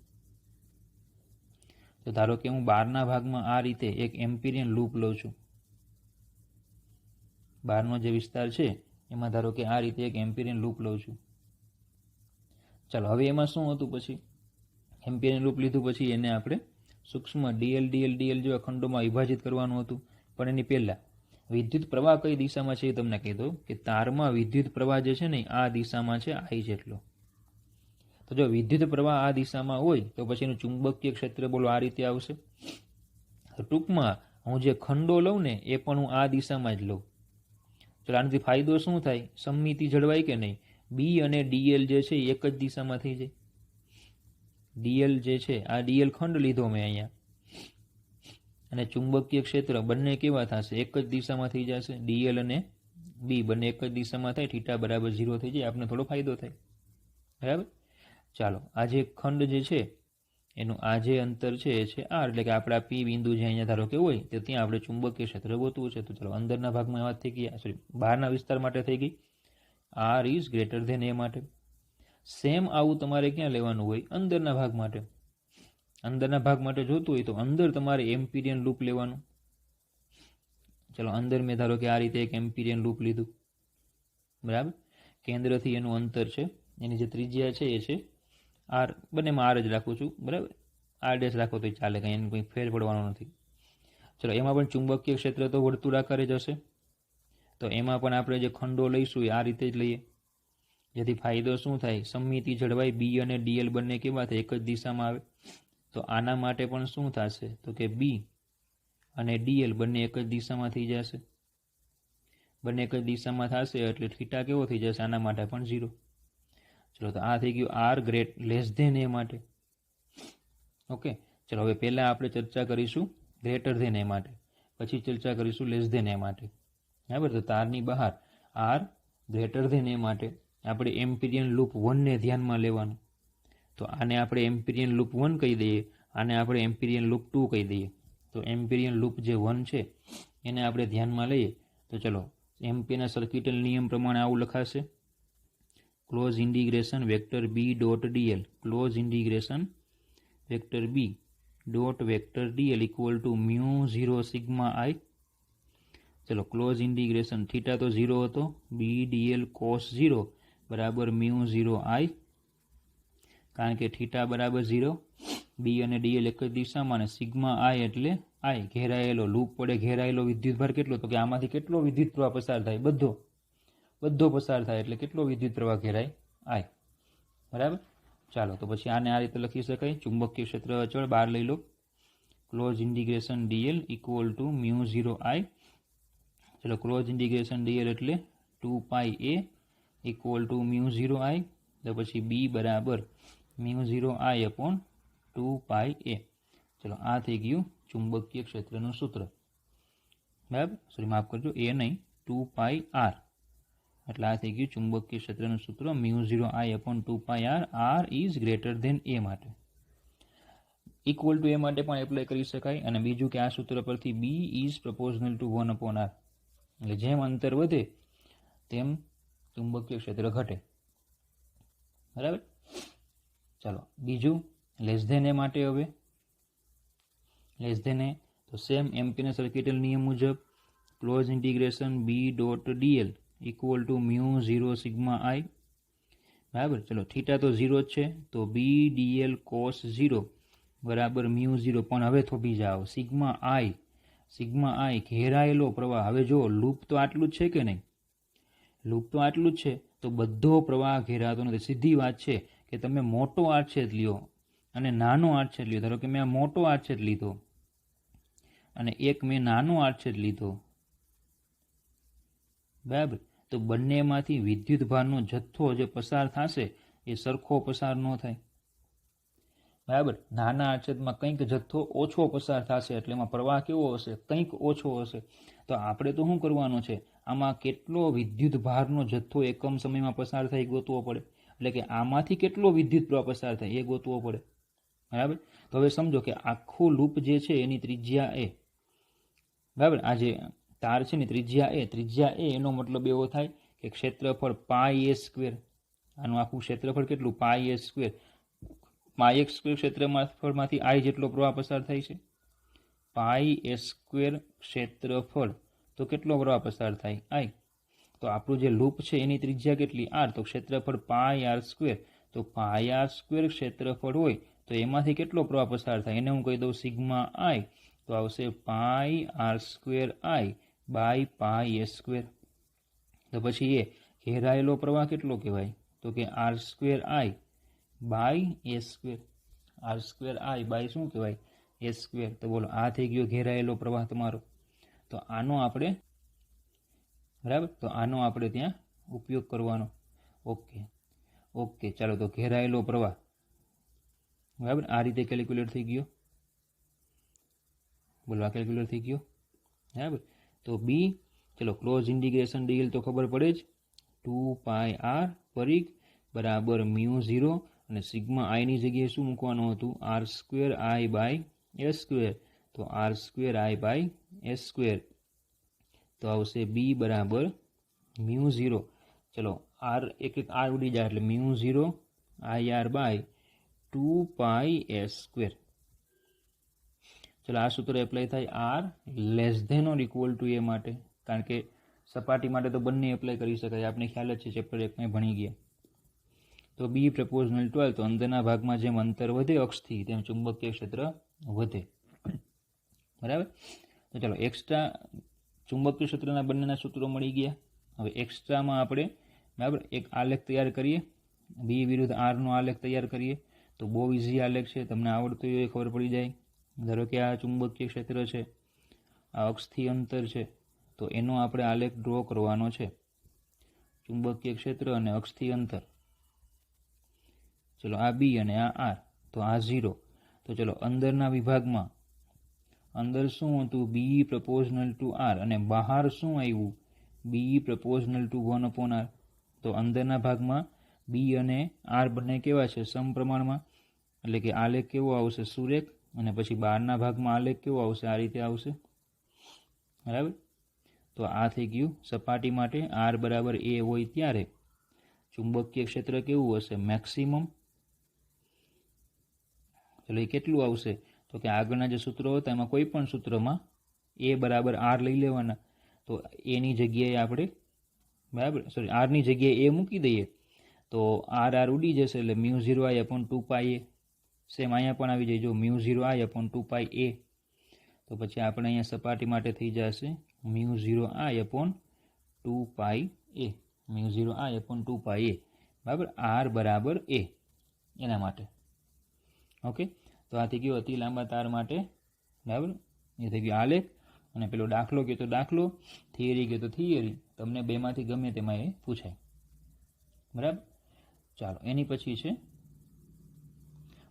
તો ધારો કે હું બહારના ભાગમાં આ રીતે એક એમ્પિરિયન લૂપ લઉં છું. બહારનો જે વિસ્તાર છે એમાં ધારો કે આ રીતે એક એમ્પિરિયન લૂપ લઉં છું. ચાલો હવે એમાં શું હતું? પછી એમ્પિરિયન લૂપ લીધું પછી એને આપણે સૂક્ષ્મ ડીએલ ડીએલ ડીએલ જેવા ખંડોમાં વિભાજિત કરવાનું હતું. પણ એની પહેલાં વિદ્યુત પ્રવાહ કઈ દિશામાં છે એ તમને કહી દઉં કે તારમાં વિદ્યુત પ્રવાહ જે છે ને આ દિશામાં છે I જેટલો. તો જો વિદ્યુત પ્રવાહ આ દિશામાં હોય તો પછી એનું ચુંબકીય ક્ષેત્ર બોલો આ રીતે આવશે. ટૂંકમાં હું જે ખંડો લઉં ને એ પણ હું આ દિશામાં જ લઉં. ચલો આનાથી ફાયદો શું થાય? સમમિતિ જળવાય કે નહીં? બી અને ડીએલ જે છે એ એક જ દિશામાં થઈ જાય. ડીએલ જે છે આ ડીએલ ખંડ લીધો મેં અહીંયા, અને ચુંબકીય ક્ષેત્ર બંને કેવા થશે? એક જ દિશામાં થઈ જશે. ડીએલ અને બી બંને એક જ દિશામાં થાય, θ બરાબર 0 થઈ જાય, આપણને થોડો ફાયદો થાય, બરાબર. ચાલો આ જે ખંડ જે છે એનું આ જે અંતર છે એ છે આર, એટલે કે આપણા પી બિંદુ જે અહીંયા ધારો કે હોય તો ત્યાં આપણે ચુંબકીય ક્ષેત્ર ગોતવું છે. તો ચાલો અંદરના ભાગમાં વાત થઈ ગઈ, સોરી બહારના વિસ્તાર માટે થઈ ગઈ. R is greater than A માટે. સેમ આવું તમારે ક્યાં લેવાનું હોય? અંદરના ભાગ માટે. અંદરના ભાગ માટે જોતું હોય તો અંદર તમારે એમ્પિરિયન લૂપ લેવાનું. ચલો અંદર મેં ધારો કે આ રીતે એક એમ્પિરિયન લૂપ લીધું, બરાબર. કેન્દ્રથી એનું અંતર છે, એની જે ત્રિજ્યા છે એ છે આર. બંનેમાં આર જ રાખું છું, બરાબર. આર ડેશ રાખો તો ચાલે, કંઈ એનું કંઈ ફેર પડવાનો નથી. ચલો એમાં પણ ચુંબકીય ક્ષેત્ર તો વર્તુળાકારે જ હશે. તો એમાં પણ આપણે જે ખંડો લઈશું એ આ રીતે જ લઈએ, જેથી ફાયદો શું થાય? સમમિતિ જળવાય. બી અને ડીએલ બંને કેવા થાય? એક જ દિશામાં આવે. તો આના માટે પણ શું થશે? તો કે બી અને ડીએલ બંને એક જ દિશામાં થઈ જશે. બંને એક જ દિશામાં થશે એટલે θ કેવો થઈ જશે? આના માટે પણ 0. ચલો તો આ થઈ ગયું આર લેસ ધેન એ માટે. ઓકે, ચલો હવે પહેલાં આપણે ચર્ચા કરીશું ગ્રેટર ધેન એ માટે, પછી ચર્ચા કરીશું લેસ ધેન એ માટે, બરાબર. તો તારની બહાર આર ગ્રેટર ધેન એ માટે આપણે એમ્પિરિયન લૂપ 1 ને ધ્યાનમાં લેવાનું. તો આને આપણે એમ્પિરિયન લૂપ 1 કહી દઈએ, આને આપણે એમ્પિરિયન લૂપ 2 કહી દઈએ. તો એમ્પિરિયન લૂપ જે 1 છે એને આપણે ધ્યાનમાં લઈએ. તો ચલો એમ્પિયરના સર્કિટલ નિયમ પ્રમાણે આવું લખાશે: close integration vector B dot DL, close integration vector B dot vector DL equal to μ0 sigma I. ચલો ક્લોઝ ઇન્ટિગ્રેશન થીટા તો 0 હતો, બી ડીએલ કોસ 0 બરાબર μ0 આઈ, કારણ કે થીટા બરાબર 0, બી અને ડીએલ એક જ દિશામાં, અને સિગ્મા આઈ એટલે આઈ ઘેરાયેલો, લૂપ વડે ઘેરાયેલો વિદ્યુતભાર કેટલો? તો કે આમાંથી કેટલો વિદ્યુત પ્રવાહ પસાર થાય? બધો પસાર થાય, એટલે કેટલો વિદ્યુત પ્રવાહ ઘેરાય? આઈ, બરાબર. ચાલો તો પછી આને આ રીતે લખી શકાય: ચુંબકીય ક્ષેત્ર અચળ બહાર લઈ લો, close integration DL equal to μ0 I. ચલો ક્લોઝ ઇન્ટિગ્રેશન ડીએલ એટલે 2πa ઇક્વલ ટુ μ0 આઈ. તો પછી બી બરાબર μ0 આઈ અપોન 2πa. ચલો આ થઈ ગયું ચુંબકીય ક્ષેત્રનું સૂત્ર, બરાબર. સોરી માફ કરજો, એ નહીં, 2πr. એટલે આ થઈ ગયું ચુંબકીય ક્ષેત્રનું સૂત્ર μ0 આઈ અપોન 2πr. R is greater than A માટે. ઇક્વલ ટુ એ માટે પણ એપ્લાય કરી શકાય. અને બીજું કે આ સૂત્ર પરથી B is proportional to 1 upon r, એટલે જેમ અંતર વધે તેમ ચુંબકીય ક્ષેત્ર ઘટે, બરાબર. ચાલો બીજું લેસ ધેન એ માટે. હવે લેસ ધેન એ તો સેમ એમ્પિયરના સર્કિટલ નિયમ મુજબ close integration B dot DL equal to mu 0 sigma I, બરાબર. ચલો થીટા તો 0 જ છે, તો બી ડીએલ કોસ 0 બરાબર મ્યુ 0. પણ હવે થોભી જાઓ, સિગ્મા આઈ ઘેરાયેલો પ્રવાહ. હવે જો લૂપ તો આટલું જ છે કે નહીં, લૂપ તો આટલું જ છે, તો બધો પ્રવાહ ઘેરાતો નથી. સીધી વાત છે કે તમે મોટો આડછેદ લ્યો અને નાનો આડછેદ લ્યો. ધારો કે મેં આ મોટો આડછેદ લીધો અને એક મેં નાનો આડછેદ લીધો, બરાબર. તો બંનેમાંથી વિદ્યુત ભારનો જથ્થો જે પસાર થશે એ સરખો પસાર ન થાય, બરાબર. નાના આડછેદમાં કંઈક જથ્થો ઓછો પસાર થશે, એટલે એમાં પ્રવાહ કેવો હશે, કંઈક ઓછો હશે. તો આપણે તો શું કરવાનું છે, આમાં કેટલો વિદ્યુત ભારનો જથ્થો એકમ સમયમાં પસાર થાય એ ગોતવો પડે. એટલે કે આમાંથી કેટલો વિદ્યુત પ્રવાહ પસાર થાય એ ગોતવો પડે, બરાબર. તો હવે સમજો કે આખું લૂપ જે છે એની ત્રિજ્યા એ, બરાબર. આ જે તાર છે ને ત્રિજ્યા એ એનો મતલબ એવો થાય કે ક્ષેત્રફળ પાઈ એ સ્ક્વેર. આનું આખું ક્ષેત્રફળ કેટલું, પાઈ A square. Pi x square ક્ષેત્રફળમાંથી આઈ જેટલો પ્રવાહ પસાર થાય છે. પાઈ એ સ્ક્વેર ક્ષેત્રફળ તો કેટલો પ્રવાહ પસાર થાય, આઈ. તો આપણું જે લૂપ છે એની ત્રિજ્યા કેટલી, આર. તો ક્ષેત્રફળ પાઈ આર સ્ક્વેર. તો પાઈ આર સ્ક્વેર ક્ષેત્રફળ હોય તો એમાંથી કેટલો પ્રવાહ પસાર થાય, એને હું કહી દઉં સિગ્મા આઈ. તો આવશે pi R square I by pi A square. તો પછી એ ઘેરાયેલો પ્રવાહ કેટલો કહેવાય, તો કે R square I by A square. R square I by શું કહેવાય, એ સ્ક્વેર. તો બોલો, આ થઈ ગયો ઘેરાયેલો પ્રવાહ તમારો. તો આનો આપણે, બરાબર, તો આનો આપણે ત્યાં ઉપયોગ કરવાનો. ઓકે ચાલો. તો ઘેરાયેલો પ્રવાહ, બરાબર, આ રીતે કેલ્ક્યુલેટ થઈ ગયો. બોલો, આ કેલ્ક્યુલેટ થઈ ગયો, બરાબર. તો બી, ચલો ક્લોઝ ઇન્ટિગ્રેશન ડીએલ તો ખબર પડે જ, 2 પાઈ આર પરિઘ બરાબર મ્યુ 0 અને સિગ્મા આઈની જગ્યાએ શું મૂકવાનું હતું, R square I by A square. તો R square I by A square. તો આવશે બી બરાબર મ્યુ 0. ચલો આર એક આર ઉડી જાય એટલે mu 0 I R by 2 pi A square. ચલો આ સૂત્ર એપ્લાય થાય R less than or equal to A માટે, કારણ કે સપાટી માટે તો બંને એપ્લાય કરી શકાય, આપણે ખ્યાલ જ છે, ચેપ્ટર 1માં ભણી ગયા. તો બી પ્રપોઝનલ 12, તો અંદરના ભાગમાં જેમ અંતર વધે અક્ષથી તેમ ચુંબકીય ક્ષેત્ર વધે, બરાબર. તો ચલો એક્સ્ટ્રા ચુંબકીય ક્ષેત્રના બંનેના સૂત્રો મળી ગયા. હવે એક્સ્ટ્રામાં આપણે, બરાબર, એક આલેખ તૈયાર કરીએ, બી વિરુદ્ધ આરનો આલેખ તૈયાર કરીએ. તો બહુ ઇઝી આલેખ છે, તમને આવડતું હોય એ ખબર પડી જાય. ધારો કે આ ચુંબકીય ક્ષેત્ર છે, આ અક્ષથી અંતર છે, તો એનો આપણે આલેખ ડ્રો કરવાનો છે. ચુંબકીય ક્ષેત્ર અને અક્ષથી અંતર, ચલો આ બી અને આ આર, તો આ 0. તો ચલો અંદરના વિભાગમાં અંદર શું હતું, બી પ્રપોઝનલ ટુ આર, અને બહાર શું આવ્યું, બી પ્રપોઝનલ ટુ 1/r. તો અંદરના ભાગમાં બી અને આર બંને કેવા છે, સમપ્રમાણમાં. એટલે કે આલેખ કેવો આવશે, સુરેખ. અને પછી બહારના ભાગમાં આલેખ કેવો આવશે, આ રીતે આવશે, બરાબર. તો આ થઈ ગયું સપાટી માટે. આર બરાબર એ હોય ત્યારે ચુંબકીય ક્ષેત્ર કેવું હશે, મેક્સિમમ. ચલો એ કેટલું આવશે, તો કે આગળના જે સૂત્રો હતા એમાં કોઈ પણ સૂત્રમાં એ બરાબર આર લઈ લેવાના. તો એની જગ્યાએ આપણે, બરાબર, સોરી, આરની જગ્યાએ એ મૂકી દઈએ તો આર આર ઉડી જશે, એટલે mu 0 I upon 2 pi a. Same અહીંયા પણ આવી જાય, જો મ્યુ 0 આઈ અપોન 2 પાઈ એ. તો પછી આપણે અહીંયા સપાટી માટે થઈ જશે mu 0 I upon 2 pi A. Mu 0 I upon 2 pi એ, બરાબર. આર બરાબર એ એના માટે. ઓકે. તો આ થઈ ગયો અતિ લાંબા તાર માટે, બરાબર. એ થઈ ગયો આલેખ. અને પેલો દાખલો કહે તો દાખલો, થિયરી કહે તો થિયરી. તમને બેમાંથી ગમે તેમાં એ પૂછાય, બરાબર. ચાલો એની પછી છે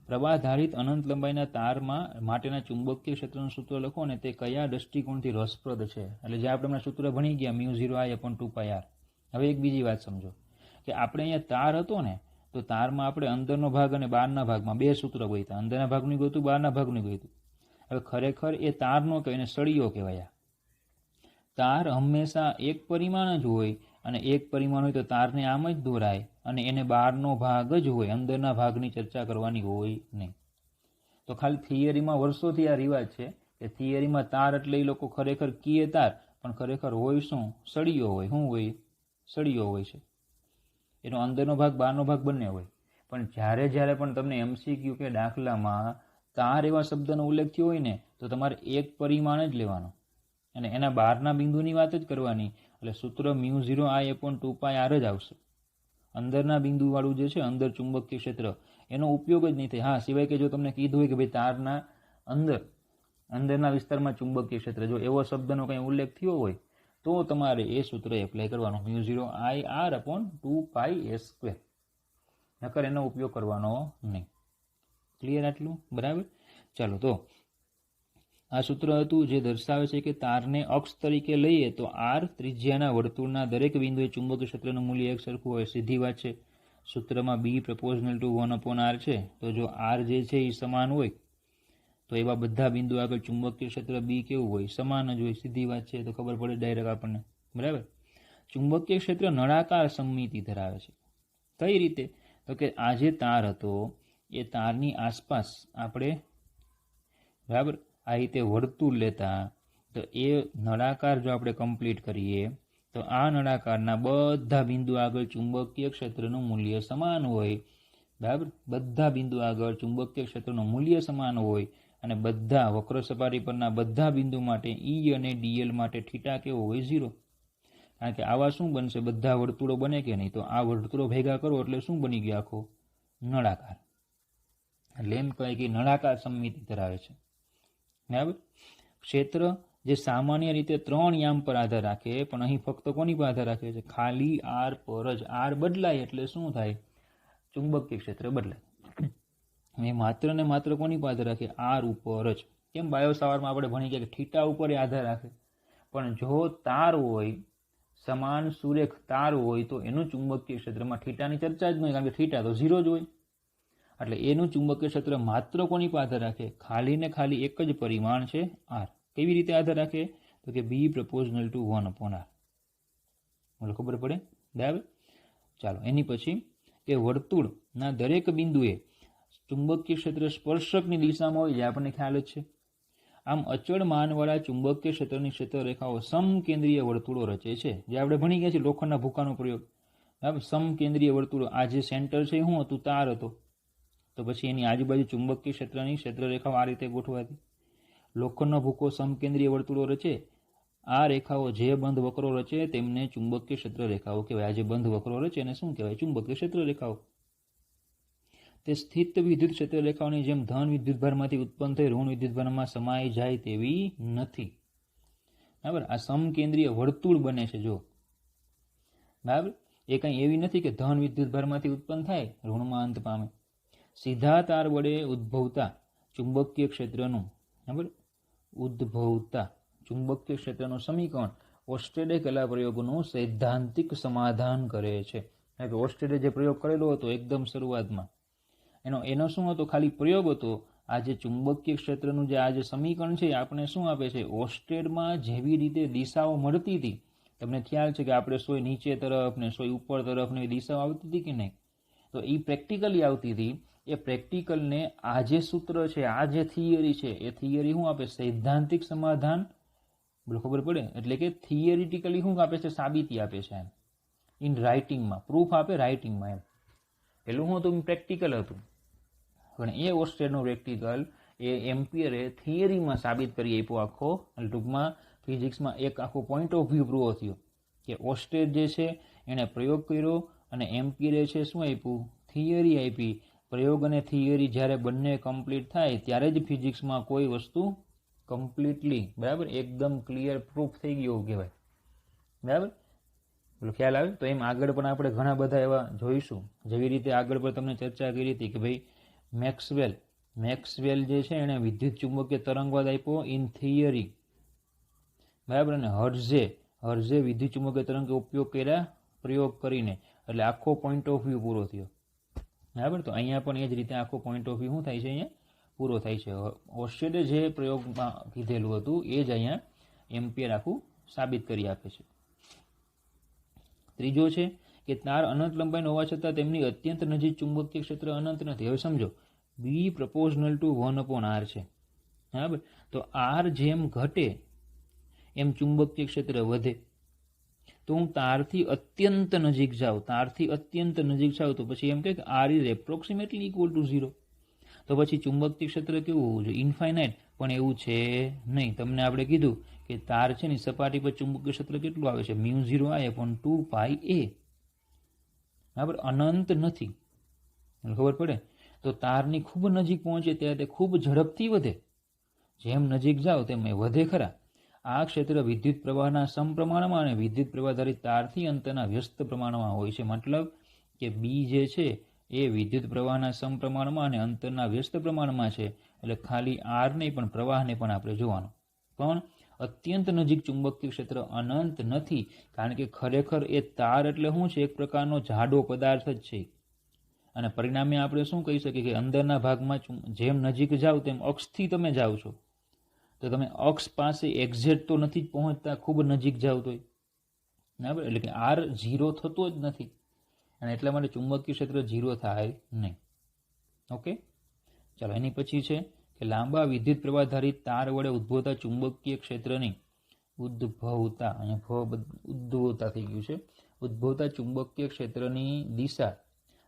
પ્રવાહધારિત અનંત લંબાઈના તારમાં માટેના ચુંબકીય ક્ષેત્રનું સૂત્ર લખો અને તે કયા દૃષ્ટિકોણથી રસપ્રદ છે. એટલે જે આપણે સૂત્ર ભણી ગયા mu 0 I upon 2 pi r. હવે એક બીજી વાત સમજો કે આપણે અહીંયા તાર હતો ને, તો તારમાં આપણે અંદરનો ભાગ અને બહારના ભાગમાં બે સૂત્ર ગોત્યા. અંદરના ભાગનું ગોતું, બહારના ભાગનું ગોતું. હવે ખરેખર એ તાર નો કહેવાય, એને સળીઓ કહેવાય. તાર હંમેશા એક પરિમાણ જ હોય, અને એક પરિમાણ હોય તો તારને આમ જ દોરાય, અને એને બહારનો ભાગ જ હોય, અંદરના ભાગની ચર્ચા કરવાની હોય નહીં. તો ખાલી થિયરીમાં વર્ષોથી આ રિવાજ છે કે થિયરીમાં તાર એટલે એ લોકો ખરેખર કીએ તાર, પણ ખરેખર હોય શું, સળીઓ હોય. શું હોય, સળિયો હોય છે, એનો અંદરનો ભાગ બહારનો ભાગ બંને હોય. પણ જ્યારે પણ તમને MCQ કે દાખલામાં તાર એવા શબ્દનો ઉલ્લેખ થયો હોય ને તો તમારે એક પરિમાણ જ લેવાનો અને એના બહારના બિંદુની વાત જ કરવાની. એટલે સૂત્ર μ0I/2πr જ આવશે. અંદરના બિંદુવાળું જે છે અંદર ચુંબકીય ક્ષેત્ર એનો ઉપયોગ જ નહીં થાય. હા, સિવાય કે જો તમને કીધું હોય કે ભાઈ તારના અંદરના વિસ્તારમાં ચુંબકીય ક્ષેત્ર, જો એવો શબ્દનો કંઈ ઉલ્લેખ થયો હોય તો તમારે એ સૂત્ર એપ્લાય કરવાનું, μ0I/2πs². નકર એનો ઉપયોગ કરવાનો નહીં. ક્લિયર આટલું? બરાબર. ચાલો, તો આ સૂત્ર હતું જે દર્શાવે છે કે તારને અક્ષ તરીકે લઈએ તો r ત્રિજ્યાના વર્તુળના દરેક બિંદુએ ચુંબકીય ક્ષેત્રનું મૂલ્ય એક સરખું હોય. સીધી વાત છે. સૂત્રમાં B = 1/r છે, તો જો r જે છે એ સમાન હોય તો એવા બધા બિંદુ આગળ ચુંબકીય ક્ષેત્ર B કેવું હોય? સમાન જ હોય. સીધી વાત છે, તો ખબર પડે ડાયરેક્ટ આપણને. બરાબર. ચુંબકીય ક્ષેત્ર નળાકાર સમમિતિ ધરાવે છે. કઈ રીતે? તો કે આ જે તાર હતો એ તારની આસપાસ આપણે બરાબર આ રીતે વર્તુળ લેતા, તો એ નળાકાર જો આપણે કમ્પ્લીટ કરીએ તો આ નળાકારના બધા બિંદુ આગળ ચુંબકીય ક્ષેત્રનું મૂલ્ય સમાન હોય. બરાબર. બધા બિંદુ આગળ ચુંબકીય ક્ષેત્રનું મૂલ્ય સમાન હોય અને બધા વક્ર સપાટી પરના બધા બિંદુ માટે E અને dl માટે થીટા કેવો હોય? 0. કારણ કે આવા શું બનશે? બધા વર્તુળો બને કે નહીં? તો આ વર્તુળો ભેગા કરો એટલે શું બની ગયો? આખો નળાકાર. એટલે એમ કહેવાય કે નળાકાર સમમિતિ ધરાવે છે. બરાબર. ક્ષેત્ર જે સામાન્ય રીતે 3 યામ પર આધાર રાખે, પણ અહીં ફક્ત કોની પર આધાર રાખે છે? ખાલી r પર જ. r બદલાય એટલે શું થાય? ચુંબકીય ક્ષેત્ર બદલાય. એ માત્ર ને માત્ર કોની પર આધાર રાખે? r ઉપર જ. કેમ બાયોસાવરમાં આપણે ભણી ગયા કે થીટા ઉપર આધાર રાખે, પણ જો તાર હોય, સમાન સુરેખ તાર હોય, તો એનું ચુંબકીય ક્ષેત્રમાં થીટાની ચર્ચા જ નહીં, કારણ કે થીટા તો 0 જ હોય. એટલે એનું ચુંબકીય ક્ષેત્ર માત્ર કોની પર આધાર રાખે? ખાલી ને ખાલી એક જ પરિમાણ છે, r. કેવી રીતે આધાર રાખે? તો કે B = 1/r. મને ખબર પડે? બરાબર. ચાલો, એની પછી કે વર્તુળના દરેક બિંદુએ ચુંબકીય ક્ષેત્ર સ્પર્શકની દિશામાં હોય, જે આપણને ખ્યાલ જ છે. આમ અચળ માનવાળા ચુંબકીય ક્ષેત્રની ક્ષેત્રરેખાઓ સમકેન્દ્રીય વર્તુળો રચે છે, જે આપણે ભણી ગયા છીએ લોખંડના ભૂકાનો પ્રયોગ. બરાબર. સમકેન્દ્રીય વર્તુળો, આ જે સેન્ટર છે શું હતું? તાર હતો. તો પછી એની આજુબાજુ ચુંબકીય ક્ષેત્રની ક્ષેત્રરેખાઓ આ રીતે ગોઠવાતી. લોખંડનો ભૂકો સમકેન્દ્રીય વર્તુળો રચે. આ રેખાઓ જે બંધ વક્રો રચે તેમને ચુંબકીય ક્ષેત્ર રેખાઓ કહેવાય. આ જે બંધ વક્રો રચે એને શું કહેવાય? ચુંબકીય ક્ષેત્ર રેખાઓ. તે સ્થિત વિદ્યુત ક્ષેત્ર રેખાઓની જેમ ધન વિદ્યુતભારમાંથી ઉત્પન્ન થઈ ઋણ વિદ્યુતભારમાં સમાઈ જાય તેવી નથી. બરાબર. આ સમકેન્દ્રીય વર્તુળ બને છે જો. બરાબર. એ કંઈ એવી નથી કે ધન વિદ્યુતભારમાંથી ઉત્પન્ન થાય ઋણમાં અંત પામે. સીધા તાર વડે ઉદ્ભવતા ચુંબકીય ક્ષેત્રનું ચુંબકીય ક્ષેત્રનું સમીકરણ ઓસ્ટેડે કરેલા પ્રયોગનું સૈદ્ધાંતિક સમાધાન કરે છે. ઓસ્ટેડે જે પ્રયોગ કરેલો હતો એકદમ શરૂઆતમાં, એનો શું હતો? ખાલી પ્રયોગ હતો. આ જે ચુંબકીય ક્ષેત્રનું જે આ જે સમીકરણ છે આપણે શું આપે છે? ઓસ્ટેડમાં જેવી રીતે દિશાઓ મળતી હતી, તમને ખ્યાલ છે કે આપણે સોય નીચે તરફ ને સોય ઉપર તરફ ને દિશાઓ આવતી હતી કે નહીં? તો એ પ્રેક્ટિકલી આવતી હતી. એ પ્રેક્ટિકલને આ જે સૂત્ર છે, આ જે થિયરી છે, એ થિયરી શું આપે? સૈદ્ધાંતિક સમાધાન. ખબર પડે? એટલે કે થિયરિટિકલી શું આપે છે? સાબિતી આપે છે. એમ ઇન રાઇટિંગમાં પ્રૂફ આપે, રાઇટિંગમાં. એમ પેલું શું હતું? પ્રેક્ટિકલ હતું. પણ એ ઓસ્ટેડનું પ્રેક્ટિકલ એ એમ્પિયરે થિયરીમાં સાબિત કરી આપ્યો આખો. ટૂંકમાં ફિઝિક્સમાં એક આખો પોઈન્ટ ઓફ વ્યૂ પ્રૂવ થયો કે ઓસ્ટેડ જે છે એણે પ્રયોગ કર્યો અને એમ્પિયરે છે શું આપ્યું? થિયરી આપી. પ્રયોગ અને થિયરી જ્યારે બંને કમ્પ્લીટ થાય ત્યારે જ ફિઝિક્સમાં કોઈ વસ્તુ કમ્પ્લીટલી બરાબર એકદમ ક્લિયર પ્રૂફ થઈ ગયું કહેવાય. બરાબર. ખ્યાલ આવે? તો એમ આગળ પણ આપણે ઘણા બધા એવા જોઈશું. જેવી રીતે આગળ પણ તમને ચર્ચા કરી હતી કે ભાઈ મેક્સવેલ જે છે એણે વિદ્યુત ચુંબકીય તરંગવાદ આપ્યો ઇન થિયરી. બરાબર. અને હર્ઝે વિદ્યુત ચુંબકીય તરંગ ઉપયોગ કર્યા પ્રયોગ કરીને. એટલે આખો પોઈન્ટ ઓફ વ્યૂ પૂરો થયો. બરાબર. તો અહીંયા પણ એ જ રીતે આખો પોઈન્ટ ઓફ વ્યૂ શું થાય છે? અહીંયા પૂરો થાય છે. ઓસ્ટેડે જે પ્રયોગમાં કીધેલું હતું એ જ અહીંયા એમ્પિયર આખું સાબિત કરી આપે છે. ત્રીજો છે કે તાર અનંત લંબાઈનો હોવા છતાં તેમની અત્યંત નજીક ચુંબકીય ક્ષેત્ર અનંત નથી. હવે સમજો, B = 1/r છે. બરાબર. તો r જેમ ઘટે એમ ચુંબકીય ક્ષેત્ર વધે. તો હું તારથી અત્યંત નજીક જાઉં, તારથી અત્યંત નજીક જાઉં તો પછી એમ કહે કે r is approximately equal to 0. તો પછી ચુંબકીય ક્ષેત્ર કેવું હોવું જોઈએ? ઇન્ફાઇનાઇટ. પણ એવું છે નહીં. તમને આપણે કીધું કે તાર છે ને સપાટી પર ચુંબકીય ક્ષેત્ર કેટલું આવે છે? μ0I/2πa. બરાબર, અનંત નથી. ખબર પડે? તો તારની ખૂબ નજીક પહોંચે ત્યારે તે ખૂબ ઝડપથી વધે. જેમ નજીક જાઓ તેમ એ વધે ખરા. આ ક્ષેત્ર વિદ્યુત પ્રવાહના સમપ્રમાણમાં અને વિદ્યુત પ્રવાહધારી તારથી અંતરના વ્યસ્ત પ્રમાણમાં હોય છે. મતલબ કે બી જે છે એ વિદ્યુત પ્રવાહના સમપ્રમાણમાં અને અંતરના વ્યસ્ત પ્રમાણમાં છે. એટલે ખાલી આર નહીં પણ પ્રવાહને પણ આપણે જોવાનું. પણ અત્યંત નજીક ચુંબકીય ક્ષેત્ર અનંત નથી, કારણ કે ખરેખર એ તાર એટલે શું છે? એક પ્રકારનો જાડો પદાર્થ જ છે. અને પરિણામે આપણે શું કહી શકીએ કે અંદરના ભાગમાં જેમ નજીક જાઓ તેમ અક્ષથી તમે જાઓ છો, તો તમે અક્ષ પાસે એક્ઝેક્ટ તો નથી જ પહોંચતા, ખૂબ નજીક જાઓ તોય. બરાબર, એટલે કે આર 0 થતો જ નથી, અને એટલા માટે ચુંબકીય ક્ષેત્ર 0 થાય નહીં. ઓકે, ચાલો એની પછી છે કે લાંબા વિદ્યુત પ્રવાહધારી તાર વડે ઉદ્ભવતા ચુંબકીય ક્ષેત્રની ઉદ્ભવતા, અહીંયા ઉદ્ભવતા થઈ ગયું છે, ઉદ્ભવતા ચુંબકીય ક્ષેત્રની દિશા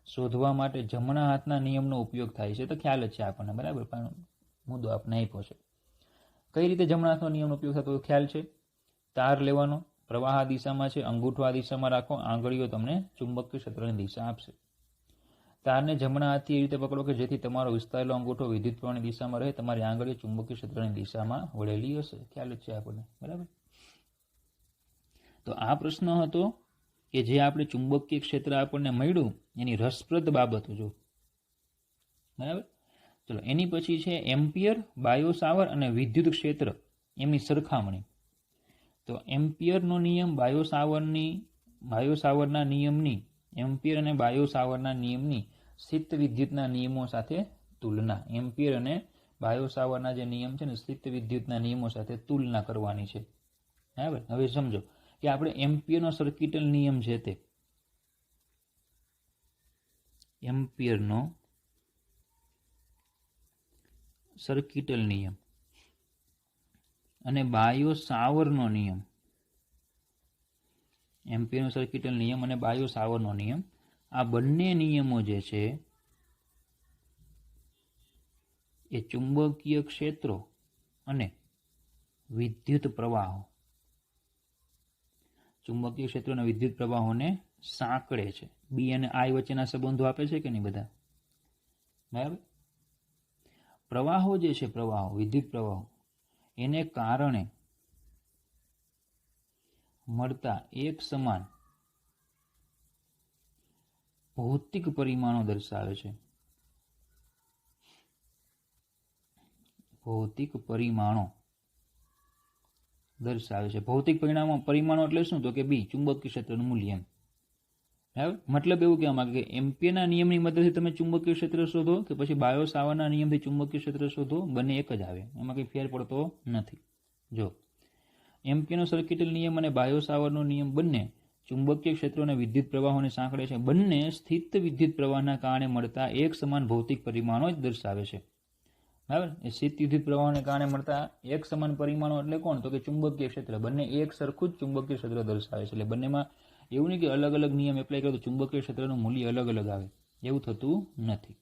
શોધવા માટે જમણા હાથના નિયમનો ઉપયોગ થાય છે. તો ખ્યાલ જ છે આપણને, બરાબર, પણ મુદ્દો આપણે આપ્યો છે. કઈ રીતે જમણા હાથનો નિયમનો ઉપયોગ થતો ખ્યાલ છે? તાર લેવાનો, પ્રવાહ આ દિશામાં છે, અંગૂઠો આ દિશામાં રાખો, આંગળીઓ તમને ચુંબકીય ક્ષેત્રની દિશા આપશે. તારને જમણા હાથથી એ રીતે પકડો કે જેથી તમારો વિસ્તારેલો અંગૂઠો વિદ્યુત પ્રવાહની દિશામાં રહે, તમારી આંગળીઓ ચુંબકીય ક્ષેત્રની દિશામાં વળેલી હશે. ખ્યાલ જ છે આપણને, બરાબર. તો આ પ્રશ્ન હતો કે જે આપણે ચુંબકીય ક્ષેત્ર આપણને મળ્યું એની રસપ્રદ બાબતો જો, બરાબર. ચલો એની પછી છે એમ્પિયર, બાયો સાવર અને વિદ્યુત ક્ષેત્ર એમની સરખામણી. તો એમ્પિયરનો નિયમ બાયો સાવરના નિયમની, એમ્પિયર અને બાયો સાવરના નિયમની સ્થિત વિદ્યુતના નિયમો સાથે તુલના. એમ્પિયર અને બાયો સાવરના જે નિયમ છે ને સ્થિત વિદ્યુતના નિયમો સાથે તુલના કરવાની છે. બરાબર, હવે સમજો કે આપણે એમ્પિયરનો સર્કિટલ નિયમ છે તે એમ્પિયરનો સર્કિટલ નિયમ અને બાયો સાવરનો નિયમ, એમ્પિયરનો સર્કિટલ નિયમ અને બાયો સાવરનો નિયમ, આ બંને નિયમો જે છે એ ચુંબકીય ક્ષેત્રો અને વિદ્યુત પ્રવાહો, ચુંબકીય ક્ષેત્રો અને વિદ્યુત પ્રવાહોને સાંકળે છે. બી અને આઈ વચ્ચેના સંબંધો આપે છે કે નહીં બધા? બરાબર. પ્રવાહો જે છે, પ્રવાહો, વિદ્યુત પ્રવાહો, એને કારણે મળતા એક સમાન ભૌતિક પરિમાણો દર્શાવે છે. ભૌતિક પરિમાણો દર્શાવે છે. ભૌતિક પરિમાણો એટલે શું? તો કે બી ચુંબકીય ક્ષેત્રનું મૂલ્ય. એમ બરાબર. મતલબ એવું કહેવા માંગે કે એમ્પિયરના નિયમની મદદથી તમે ચુંબકીય ક્ષેત્ર શોધો કે પછી બાયો સાવરના નિયમથી ચુંબકીય ક્ષેત્ર શોધો, બંને એક જ આવે, એમાં કંઈ ફેર પડતો નથી. જો એમ્પિયરનો સર્કિટલ નિયમ અને બાયો સાવરનો નિયમ બંને ચુંબકીય ક્ષેત્રો અને વિદ્યુત પ્રવાહોને સાંકળે છે. બંને સ્થિત વિદ્યુત પ્રવાહના કારણે મળતા એક સમાન ભૌતિક પરિમાણો જ દર્શાવે છે. બરાબર. એ સ્થિત વિદ્યુત પ્રવાહોને કારણે મળતા એક સમાન પરિમાણો એટલે કોણ? તો કે ચુંબકીય ક્ષેત્ર. બંને એક સરખું જ ચુંબકીય ક્ષેત્ર દર્શાવે છે. એટલે બંનેમાં એવું નહીં કે અલગ અલગ નિયમ એપ્લાય કરો તો ચુંબકીય ક્ષેત્રનું મૂલ્ય અલગ અલગ આવે, એવું થતું નથી.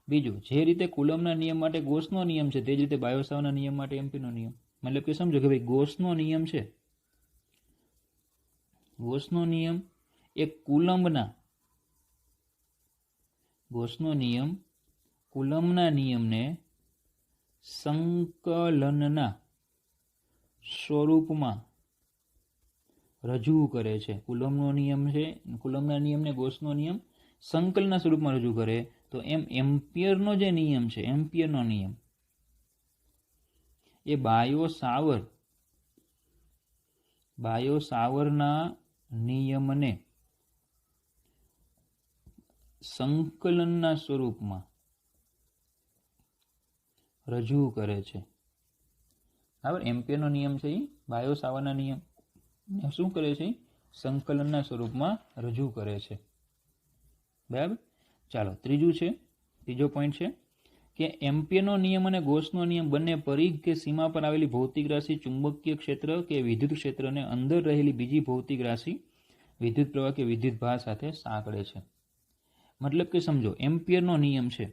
બીજું, જે રીતે કુલમના નિયમ માટે ગોસનો નિયમ છે તે જ રીતે બાયો સાવરના નિયમ માટે એમ્પિયરનો નિયમ. મતલબ કે સમજો કે ભાઈ ગોસનો નિયમ છે, ગોસનો નિયમ એ ગોસનો નિયમ કુલમના નિયમને સંકલનના સ્વરૂપમાં રજૂ કરે છે. કુલમનો નિયમ છે, કુલમના નિયમને ગોસનો નિયમ સંકલનના સ્વરૂપમાં રજૂ કરે, તો એમ એમ્પિયરનો જે નિયમ છે, એમ્પિયરનો નિયમ એ બાયો સાવરના નિયમને સંકલનના સ્વરૂપમાં રજૂ કરે છે. બરાબર. એમ્પિયરનો નિયમ છે એ બાયો સાવરના નિયમ શું કરે છે? સંકલનના સ્વરૂપમાં રજૂ કરે છે. બરાબર. ચાલો ત્રીજો પોઈન્ટ છે કે એમ્પિયરનો નિયમ અને ગોસનો નિયમ બંને પરિઘ કે સીમા પર આવેલી ભૌતિક રાશિ ચુંબકીય ક્ષેત્ર કે વિદ્યુત ક્ષેત્રને અંદર રહેલી બીજી ભૌતિક રાશિ વિદ્યુત પ્રવાહ કે વિદ્યુત ભાર સાથે સાંકળે છે. મતલબ કે સમજો, એમ્પિયરનો નિયમ છે.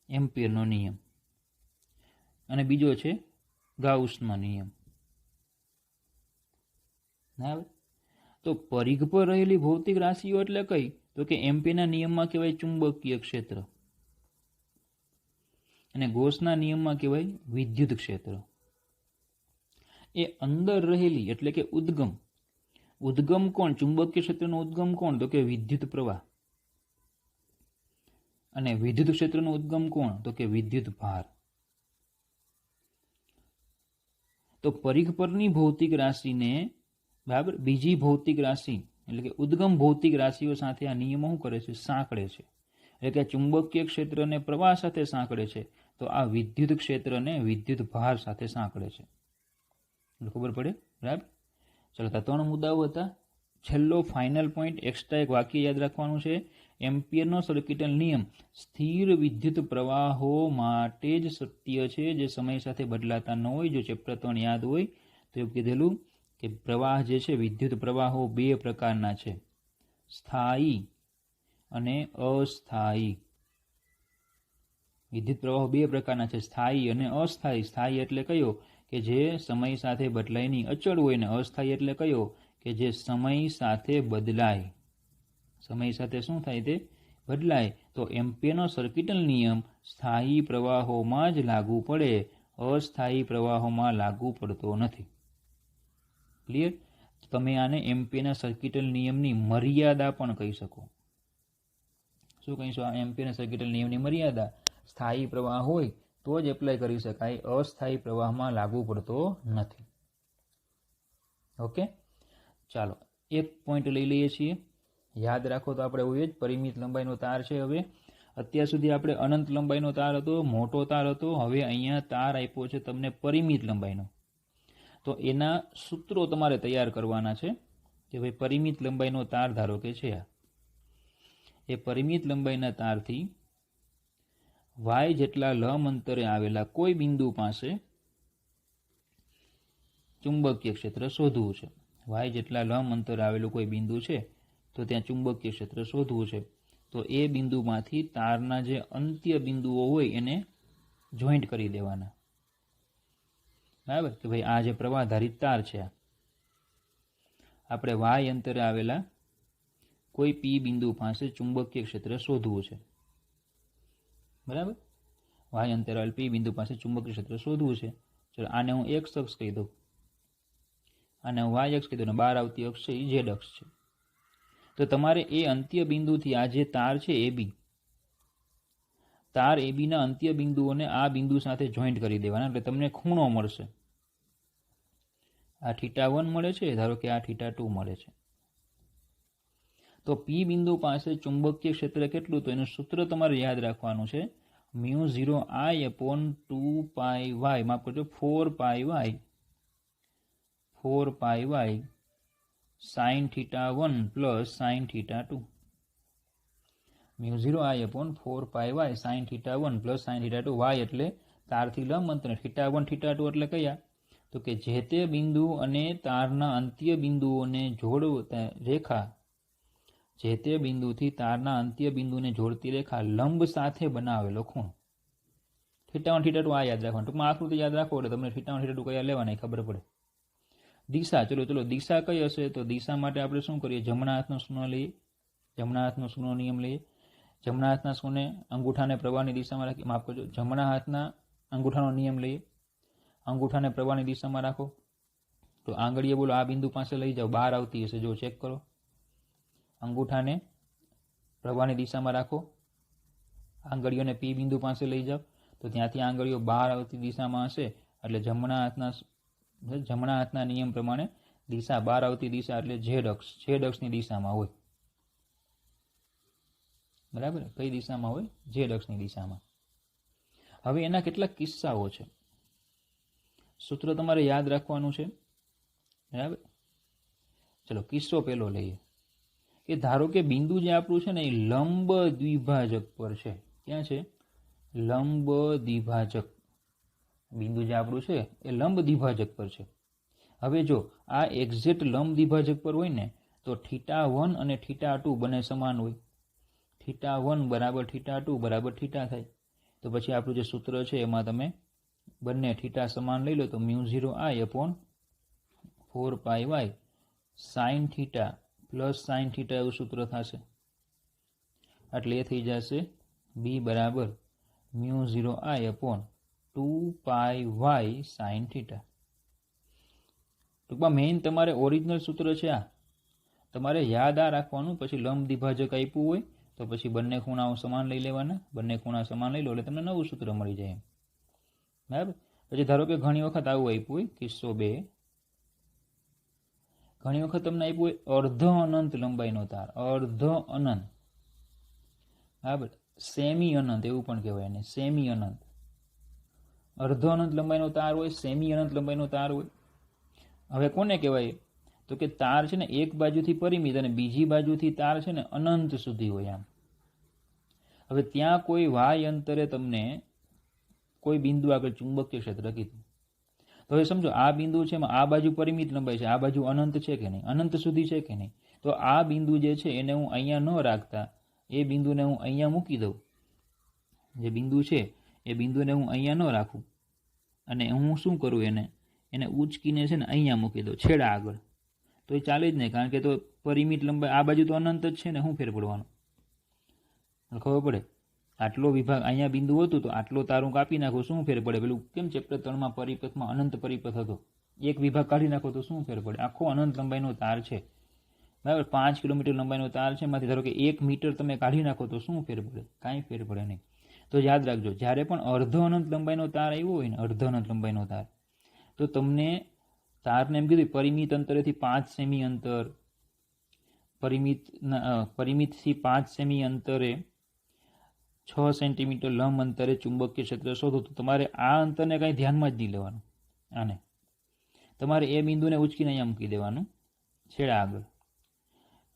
એમ્પિયરનો નિયમ અને બીજો છે ગાઉસનો નિયમ. બરાબર. તો પરિઘ પર રહેલી ભૌતિક રાશિઓ એટલે કઈ? તો કે એમ્પિયરના નિયમમાં કહેવાય ચુંબકીય ક્ષેત્ર અને ગોસના નિયમમાં કહેવાય વિદ્યુત ક્ષેત્ર. એ અંદર રહેલી એટલે કે ઉદ્ગમ. ઉદ્ગમ કોણ? ચુંબકીય ક્ષેત્રનો ઉદ્ગમ કોણ? તો કે વિદ્યુત પ્રવાહ. અને વિદ્યુત ક્ષેત્રનો ઉદ્ગમ કોણ? તો કે વિદ્યુત ભાર. તો પરિઘ પરની ભૌતિક રાશિને બરાબર બીજી ભૌતિક રાશિ એટલે કે ઉદ્ગમ ભૌતિક રાશિઓ સાથે આ નિયમો શું કરે છે? સાંકળે છે. એટલે કે ચુંબકીય ક્ષેત્રને પ્રવાહ સાથે સાંકળે છે, તો આ વિદ્યુત ક્ષેત્રને વિદ્યુત ભાર સાથે સાંકળે છે. ખબર પડે? બરાબર. ચલો, 3 મુદ્દાઓ હતા. છેલ્લો ફાઇનલ પોઈન્ટ, એક્સ્ટ્રા એક વાક્ય યાદ રાખવાનું છે. એમ્પિયરનો સર્કિટલ નિયમ સ્થિર વિદ્યુત પ્રવાહો માટે જ સત્ય છે, જે સમય સાથે બદલાતા ન હોય. જો ચેપ્ટર 3 યાદ હોય તો એવું કીધેલું કે પ્રવાહ જે છે, વિદ્યુત પ્રવાહો 2 પ્રકારના છે, સ્થાયી અને અસ્થાયી. વિદ્યુત પ્રવાહો 2 પ્રકારના છે, સ્થાયી અને અસ્થાયી. સ્થાયી એટલે કયો? કે જે સમય સાથે બદલાય નહીં, અચળ હોય. ને અસ્થાયી એટલે કયો? કે જે સમય સાથે બદલાય. સમય સાથે શું થાય? તે બદલાય. તો એમ્પિયરનો સર્કિટલ નિયમ સ્થાયી પ્રવાહોમાં જ લાગુ પડે, અસ્થાયી પ્રવાહોમાં લાગુ પડતો નથી. ક્લિયર? તમે આને એમ્પિયરના સર્કિટલ નિયમની મર્યાદા પણ કહી શકો. શું કહીશું? આ એમ્પિયરના સર્કિટલ નિયમની મર્યાદા. સ્થાયી પ્રવાહ હોય તો જ એપ્લાય કરી શકાય, અસ્થાયી પ્રવાહમાં લાગુ પડતો નથી. ઓકે, ચાલો એક પોઈન્ટ લઈ લઈએ છીએ. યાદ રાખો તો આપણે હોય જ પરિમિત લંબાઈનો તાર છે. હવે અત્યાર સુધી આપણે અનંત લંબાઈનો તાર હતો, મોટો તાર હતો. હવે અહીંયા તાર આપ્યો છે તમને પરિમિત લંબાઈનો. તો એના સૂત્રો તમારે તૈયાર કરવાના છે કે ભાઈ પરિમિત લંબાઈનો તાર ધારો કે છે આ. એ પરિમિત લંબાઈના તારથી y જેટલા લંબ અંતરે આવેલા કોઈ બિંદુ પાસે ચુંબકીય ક્ષેત્ર શોધવું છે. y જેટલા લંબ અંતરે આવેલું કોઈ બિંદુ છે, તો ત્યાં ચુંબકીય ક્ષેત્ર શોધવું છે. તો એ બિંદુમાંથી તારના જે અંત્ય બિંદુઓ હોય એને જોઈન્ટ કરી દેવાના. બરાબર? કે ભાઈ આ જે પ્રવાહધારિત તાર છે, આપણે y અંતરે આવેલા કોઈ p બિંદુ પાસે ચુંબકીય ક્ષેત્ર શોધવું છે. બરાબર? y અંતરે આવેલ p બિંદુ પાસે ચુંબકીય ક્ષેત્ર શોધવું છે. ચલો, આને હું x અક્ષ કહી દઉં, આને હું y અક્ષ કહી દઉં, અને બહાર આવતી અક્ષ છે એ z અક્ષ છે. તો તમારે એ અંત્ય બિંદુથી આ જે તાર છે AB, તાર AB ના અંત્ય બિંદુઓને આ બિંદુ સાથે જોઈન્ટ કરી દેવાના, એટલે તમને ખૂણો મળશે. આ θ1 મળે છે, ધારો કે આ θ2 મળે છે. તો P બિંદુ પાસે ચુંબકીય ક્ષેત્ર કેટલું? તો એનું સૂત્ર તમારે યાદ રાખવાનું છે, μ0I/2πy, માફ કરજો 4πy sin θ1 plus sin θ2. μ0I/4πy sin θ1 plus sin θ2. y એટલે તારથી લંબ અંતર, θ1 θ2 એટલે કયા? તો કે જે તે બિંદુ અને તારના અંત્ય બિંદુઓને જોડતા રેખા, જે તે બિંદુથી તારના અંત્ય બિંદુને જોડતી રેખા લંબ સાથે બનાવેલો ખૂણો. θ1 θ2 આ યાદ રાખવાનું. ટૂંકમાં આકૃતિ યાદ રાખો એટલે તમને θ1 θ2 કયા લેવાના ખબર પડે. દિશા, ચલો દિશા કઈ હશે? તો દિશા માટે આપણે શું કરીએ? જમણા હાથનો સૂનો લઈએ, જમણા હાથનો સૂનો નિયમ લઈએ. જમણા હાથના સૂને અંગૂઠાને પ્રવાહની દિશામાં રાખી, માફ કરજો, જમણા હાથના અંગૂઠાનો નિયમ લઈએ. અંગૂઠાને પ્રવાહની દિશામાં રાખો. તો આંગળીએ બોલો આ બિંદુ પાસે લઈ જાઓ, બહાર આવતી હશે, જો ચેક કરો. અંગૂઠાને પ્રવાહની દિશામાં રાખો, આંગળીઓને P બિંદુ પાસે લઈ જાઓ, તો ત્યાંથી આંગળીઓ બહાર આવતી દિશામાં હશે, એટલે જમણા હાથના નિયમ પ્રમાણે દિશા બહાર આવતી દિશા એટલે z અક્ષની દિશામાં હોય. બરાબર? કઈ દિશામાં હોય? z અક્ષની દિશામાં. હવે એના કેટલાક કિસ્સાઓ છે, સૂત્ર તમારે યાદ રાખવાનું છે. બરાબર? ચલો કિસ્સો પહેલો લઈએ કે ધારો કે બિંદુ જે આપણું છે ને એ લંબ દ્વિભાજક પર છે. ક્યાં છે? લંબ દ્વિભાજક. બિંદુ જે આપણું છે એ લંબ દ્વિભાજક પર છે. હવે જો આ એક્ઝેક્ટ લંબ દ્વિભાજક પર હોય ને તો θ1 અને θ2 બંને સમાન હોય. θ1 બરાબર θ2 બરાબર θ થાય. તો પછી આપણું જે સૂત્ર છે એમાં તમે બંને θ સમાન લઈ લો તો μ0I/4πy sin θ પ્લસ sin θ એવું સૂત્ર થશે. એટલે એ થઈ જશે b બરાબર μ0I/2πy sin θ. ટૂંકમાં મેઇન તમારે ઓરિજિનલ સૂત્ર છે આ, તમારે યાદ આ રાખવાનું. પછી લંબ દ્વિભાજક આપ્યું હોય તો પછી બંને ખૂણાઓ સમાન લઈ લેવાના. બંને ખૂણા સમાન લઈ લો એટલે તમને નવું સૂત્ર મળી જાય. બરાબર. પછી ધારો કે ઘણી વખત આવું આપ્યું હોય, કિસ્સો 2, ઘણી વખત તમને આપ્યું હોય અર્ધ અનંત લંબાઈનો તાર. અર્ધ અનંત, બરાબર, સેમી અનંત એવું પણ કહેવાય એને, સેમી અનંત. અર્ધ અનંત લંબાઈનો તાર હોય, સેમી અનંત લંબાઈનો તાર હોય. હવે કોને કહેવાય? તો કે તાર છે ને એક બાજુથી પરિમિત અને બીજી બાજુથી તાર છે ને અનંત સુધી હોય આમ. હવે ત્યાં કોઈ વાય અંતરે તમને કોઈ બિંદુ આગળ ચુંબકીય ક્ષેત્ર કીધું. તો હવે સમજો આ બિંદુ છે એમાં આ બાજુ પરિમિત લંબાઈ છે, આ બાજુ અનંત છે કે નહીં, અનંત સુધી છે કે નહીં. તો આ બિંદુ જે છે એને હું અહીંયા ન રાખતા એ બિંદુને હું અહીંયા મૂકી દઉં. જે બિંદુ છે એ બિંદુને હું અહીંયા ન રાખું અને હું શું કરું, એને ઉચકીને છે ને અહીંયા મૂકી દઉં છેડા આગળ, તો એ ચાલે જ નહીં. કારણ કે તો પરિમિત લંબાઈ આ બાજુ તો અનંત જ છે ને, શું ફેર પડવાનો? ખબર પડે? આટલો વિભાગ અહીંયા બિંદુ હતું તો આટલો તારું કાપી નાખો, શું ફેર પડે? પેલું કેમ ચેપ્ટર 3માં પરિપથમાં અનંત પરિપથ હતો, એક વિભાગ કાઢી નાખો તો શું ફેર પડે? આખો અનંત લંબાઈનો તાર છે, બરાબર, 5 કિલોમીટર લંબાઈનો તાર છે, એમાંથી ધારો કે 1 મીટર તમે કાઢી નાખો તો શું ફેર પડે? કાંઈ ફેર પડે નહીં. તો યાદ રાખજો, જ્યારે પણ અર્ધ અનંત લંબાઈનો તાર આવ્યો હોય ને, અર્ધ અનંત લંબાઈનો તાર, તો તમને તારને એમ કીધું પરિમિત અંતરેથી 5 સેમી અંતર, પરિમિતથી 5 સેમી અંતરે 6 સેન્ટીમીટર લંબ અંતરે ચુંબકીય ક્ષેત્ર શોધો. તો તમારે આ અંતરને કાંઈ ધ્યાનમાં જ નહીં લેવાનું. આને તમારે એ બિંદુને ઉચકીને અહીંયા મૂકી દેવાનું છેડા આગળ.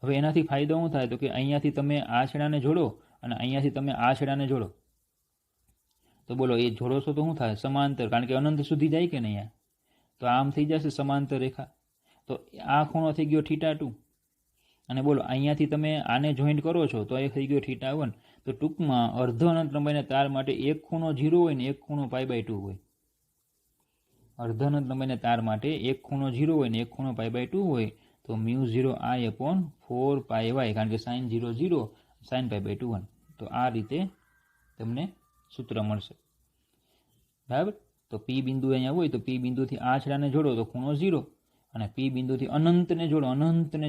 હવે એનાથી ફાયદો શું થાય? તો કે અહીંયાથી તમે આ છેડાને જોડો અને અહીંયાથી તમે આ છેડાને જોડો. તો બોલો એ જોડો છો તો શું થાય? સમાંતર, કારણ કે અનંત સુધી જાય કે નહીં, તો આમ થઈ જશે સમાંતર રેખા. તો આ ખૂણો થઈ ગયો θ2 અને બોલો અહીંયાથી તમે આને જોઈન્ટ કરો છો તો એ થઈ ગયો θ1. તો ટૂંકમાં અર્ધ અનંત લંબાઈના તાર માટે એક ખૂણો 0 હોય ને એક ખૂણો π/2 હોય. અર્ધ અનંત લંબાઈના તાર માટે એક ખૂણો 0 હોય ને એક ખૂણો π/2 હોય. તો μ0I/4πy, કારણ કે sin 0 0 sin π/2 1. તો આ રીતે તમને સૂત્ર મળશે, બરાબર. તો P બિંદુ અહીંયા હોય તો P બિંદુથી આ છેડાને જોડો તો ખૂણો 0 અને P બિંદુથી અનંતને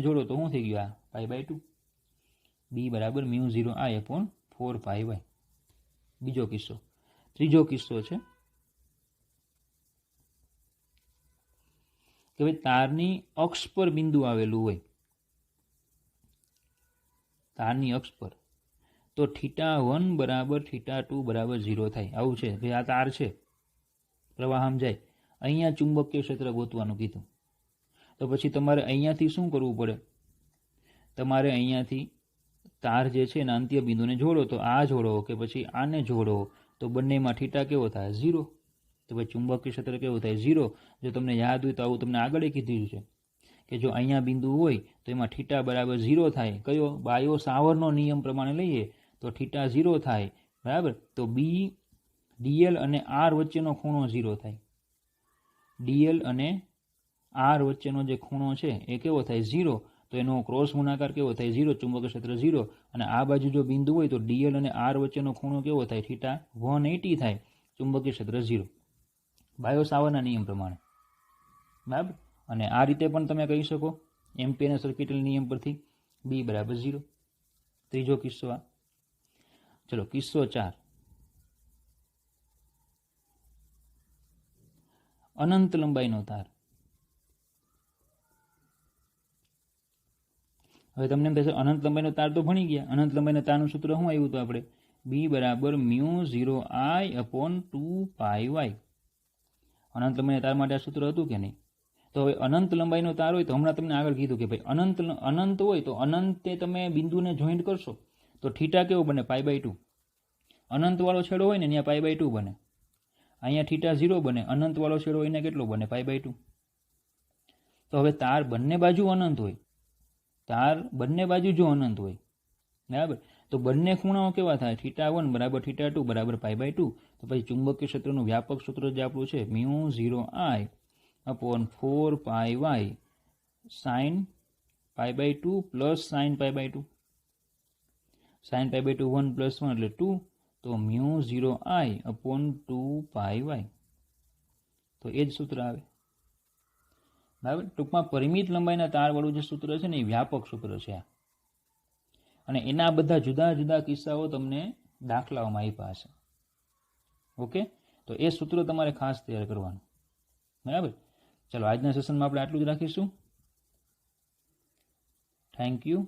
જોડો તો શું થઈ ગયું? આ π/2. B બરાબર μ0I/4πy. બીજો કિસ્સો. ત્રીજો કિસ્સો છે કે ભાઈ તારની અક્ષ પર બિંદુ આવેલું હોય, તારની અક્ષ પર, તો θ1 બરાબર θ2 બરાબર 0 થાય. આવું છે ભાઈ, આ તાર છે, પ્રવાહ આમ જાય, અહીંયા ચુંબકીય ક્ષેત્ર ગોતવાનું કીધું. તો પછી તમારે અહીંયાથી શું કરવું પડે? તમારે અહીંયાથી તાર જે છે એના અંત્ય બિંદુને જોડો, તો આ જોડો કે પછી આને જોડો તો બંનેમાં θ કેવો થાય? 0. તો ભાઈ ચુંબકીય ક્ષેત્ર કેવું થાય? 0. જો તમને યાદ હોય તો આવું તમને આગળ કીધું છે કે જો અહીંયા બિંદુ હોય તો એમાં θ બરાબર 0 થાય. કયો? બાયો સાવરનો નિયમ પ્રમાણે લઈએ તો θ 0 થાય, બરાબર. તો dl અને r વચ્ચેનો ખૂણો 0 થાય. dl અને r વચ્ચેનો જે ખૂણો છે એ કેવો થાય? 0. તો એનો ક્રોસ ગુણાકાર કેવો થાય? 0. ચુંબકીય ક્ષેત્ર 0. અને આ બાજુ જો બિંદુ હોય તો dl અને r વચ્ચેનો ખૂણો કેવો થાય? θ 180 થાય. ચુંબકીય ક્ષેત્ર 0, બાયો સાવરના નિયમ પ્રમાણે, બરાબર. અને આ રીતે પણ તમે કહી શકો એમ્પીયરના સર્કિટલ નિયમ પરથી B બરાબર 0. ત્રીજો કિસ્સો આ. ચલો કિસ્સો 4. અનંત લંબાઈનો તાર. હવે તમને એમ થશે અનંત લંબાઈનો તાર તો ભણી ગયા, અનંત લંબાઈના તારનું સૂત્ર શું આવ્યું હતું આપણે? B બરાબર μ0I/2πy. અનંત લંબાઈના તાર માટે આ સૂત્ર હતું કે નહીં? તો હવે અનંત લંબાઈનો તાર હોય તો હમણાં તમને આગળ કીધું કે ભાઈ અનંત હોય તો અનંતે તમે બિંદુને જોઈન્ટ કરશો તો થીટા કેવો બને π/2. અનંતવાળો છેડો હોય ને ત્યાં π/2 બને. અહીંયા થીટા 0 બને, અનંતવાળો છેડો હોય ને કેટલો બને π/2. તો હવે તાર બંને બાજુ અનંત હોય, તાર બંને બાજુ જો અનંત હોય બરાબર, તો બંને ખૂણાઓ કેવા થાય? θ1 બરાબર θ2 બરાબર π/2. તો પછી ચુંબકીય ક્ષેત્રનું વ્યાપક સૂત્ર જે આપણું છે μ0I/4πy sin π/2 plus sin π/2. sin π/2 1 plus 1 એટલે 2, તો μ0I/2πy. તો એ જ સૂત્ર આવે બરાબર. ટૂંકમાં પરિમિત લંબાઈના તારવાળું જે સૂત્ર છે ને એ વ્યાપક સૂત્ર છે આ, અને એના બધા જુદા જુદા કિસ્સાઓ તમને દાખલાઓમાં આપ્યા હશે. ઓકે, તો એ સૂત્ર તમારે ખાસ તૈયાર કરવાનું બરાબર. ચલો આજના સેશનમાં આપણે આટલું જ રાખીશું. Thank you.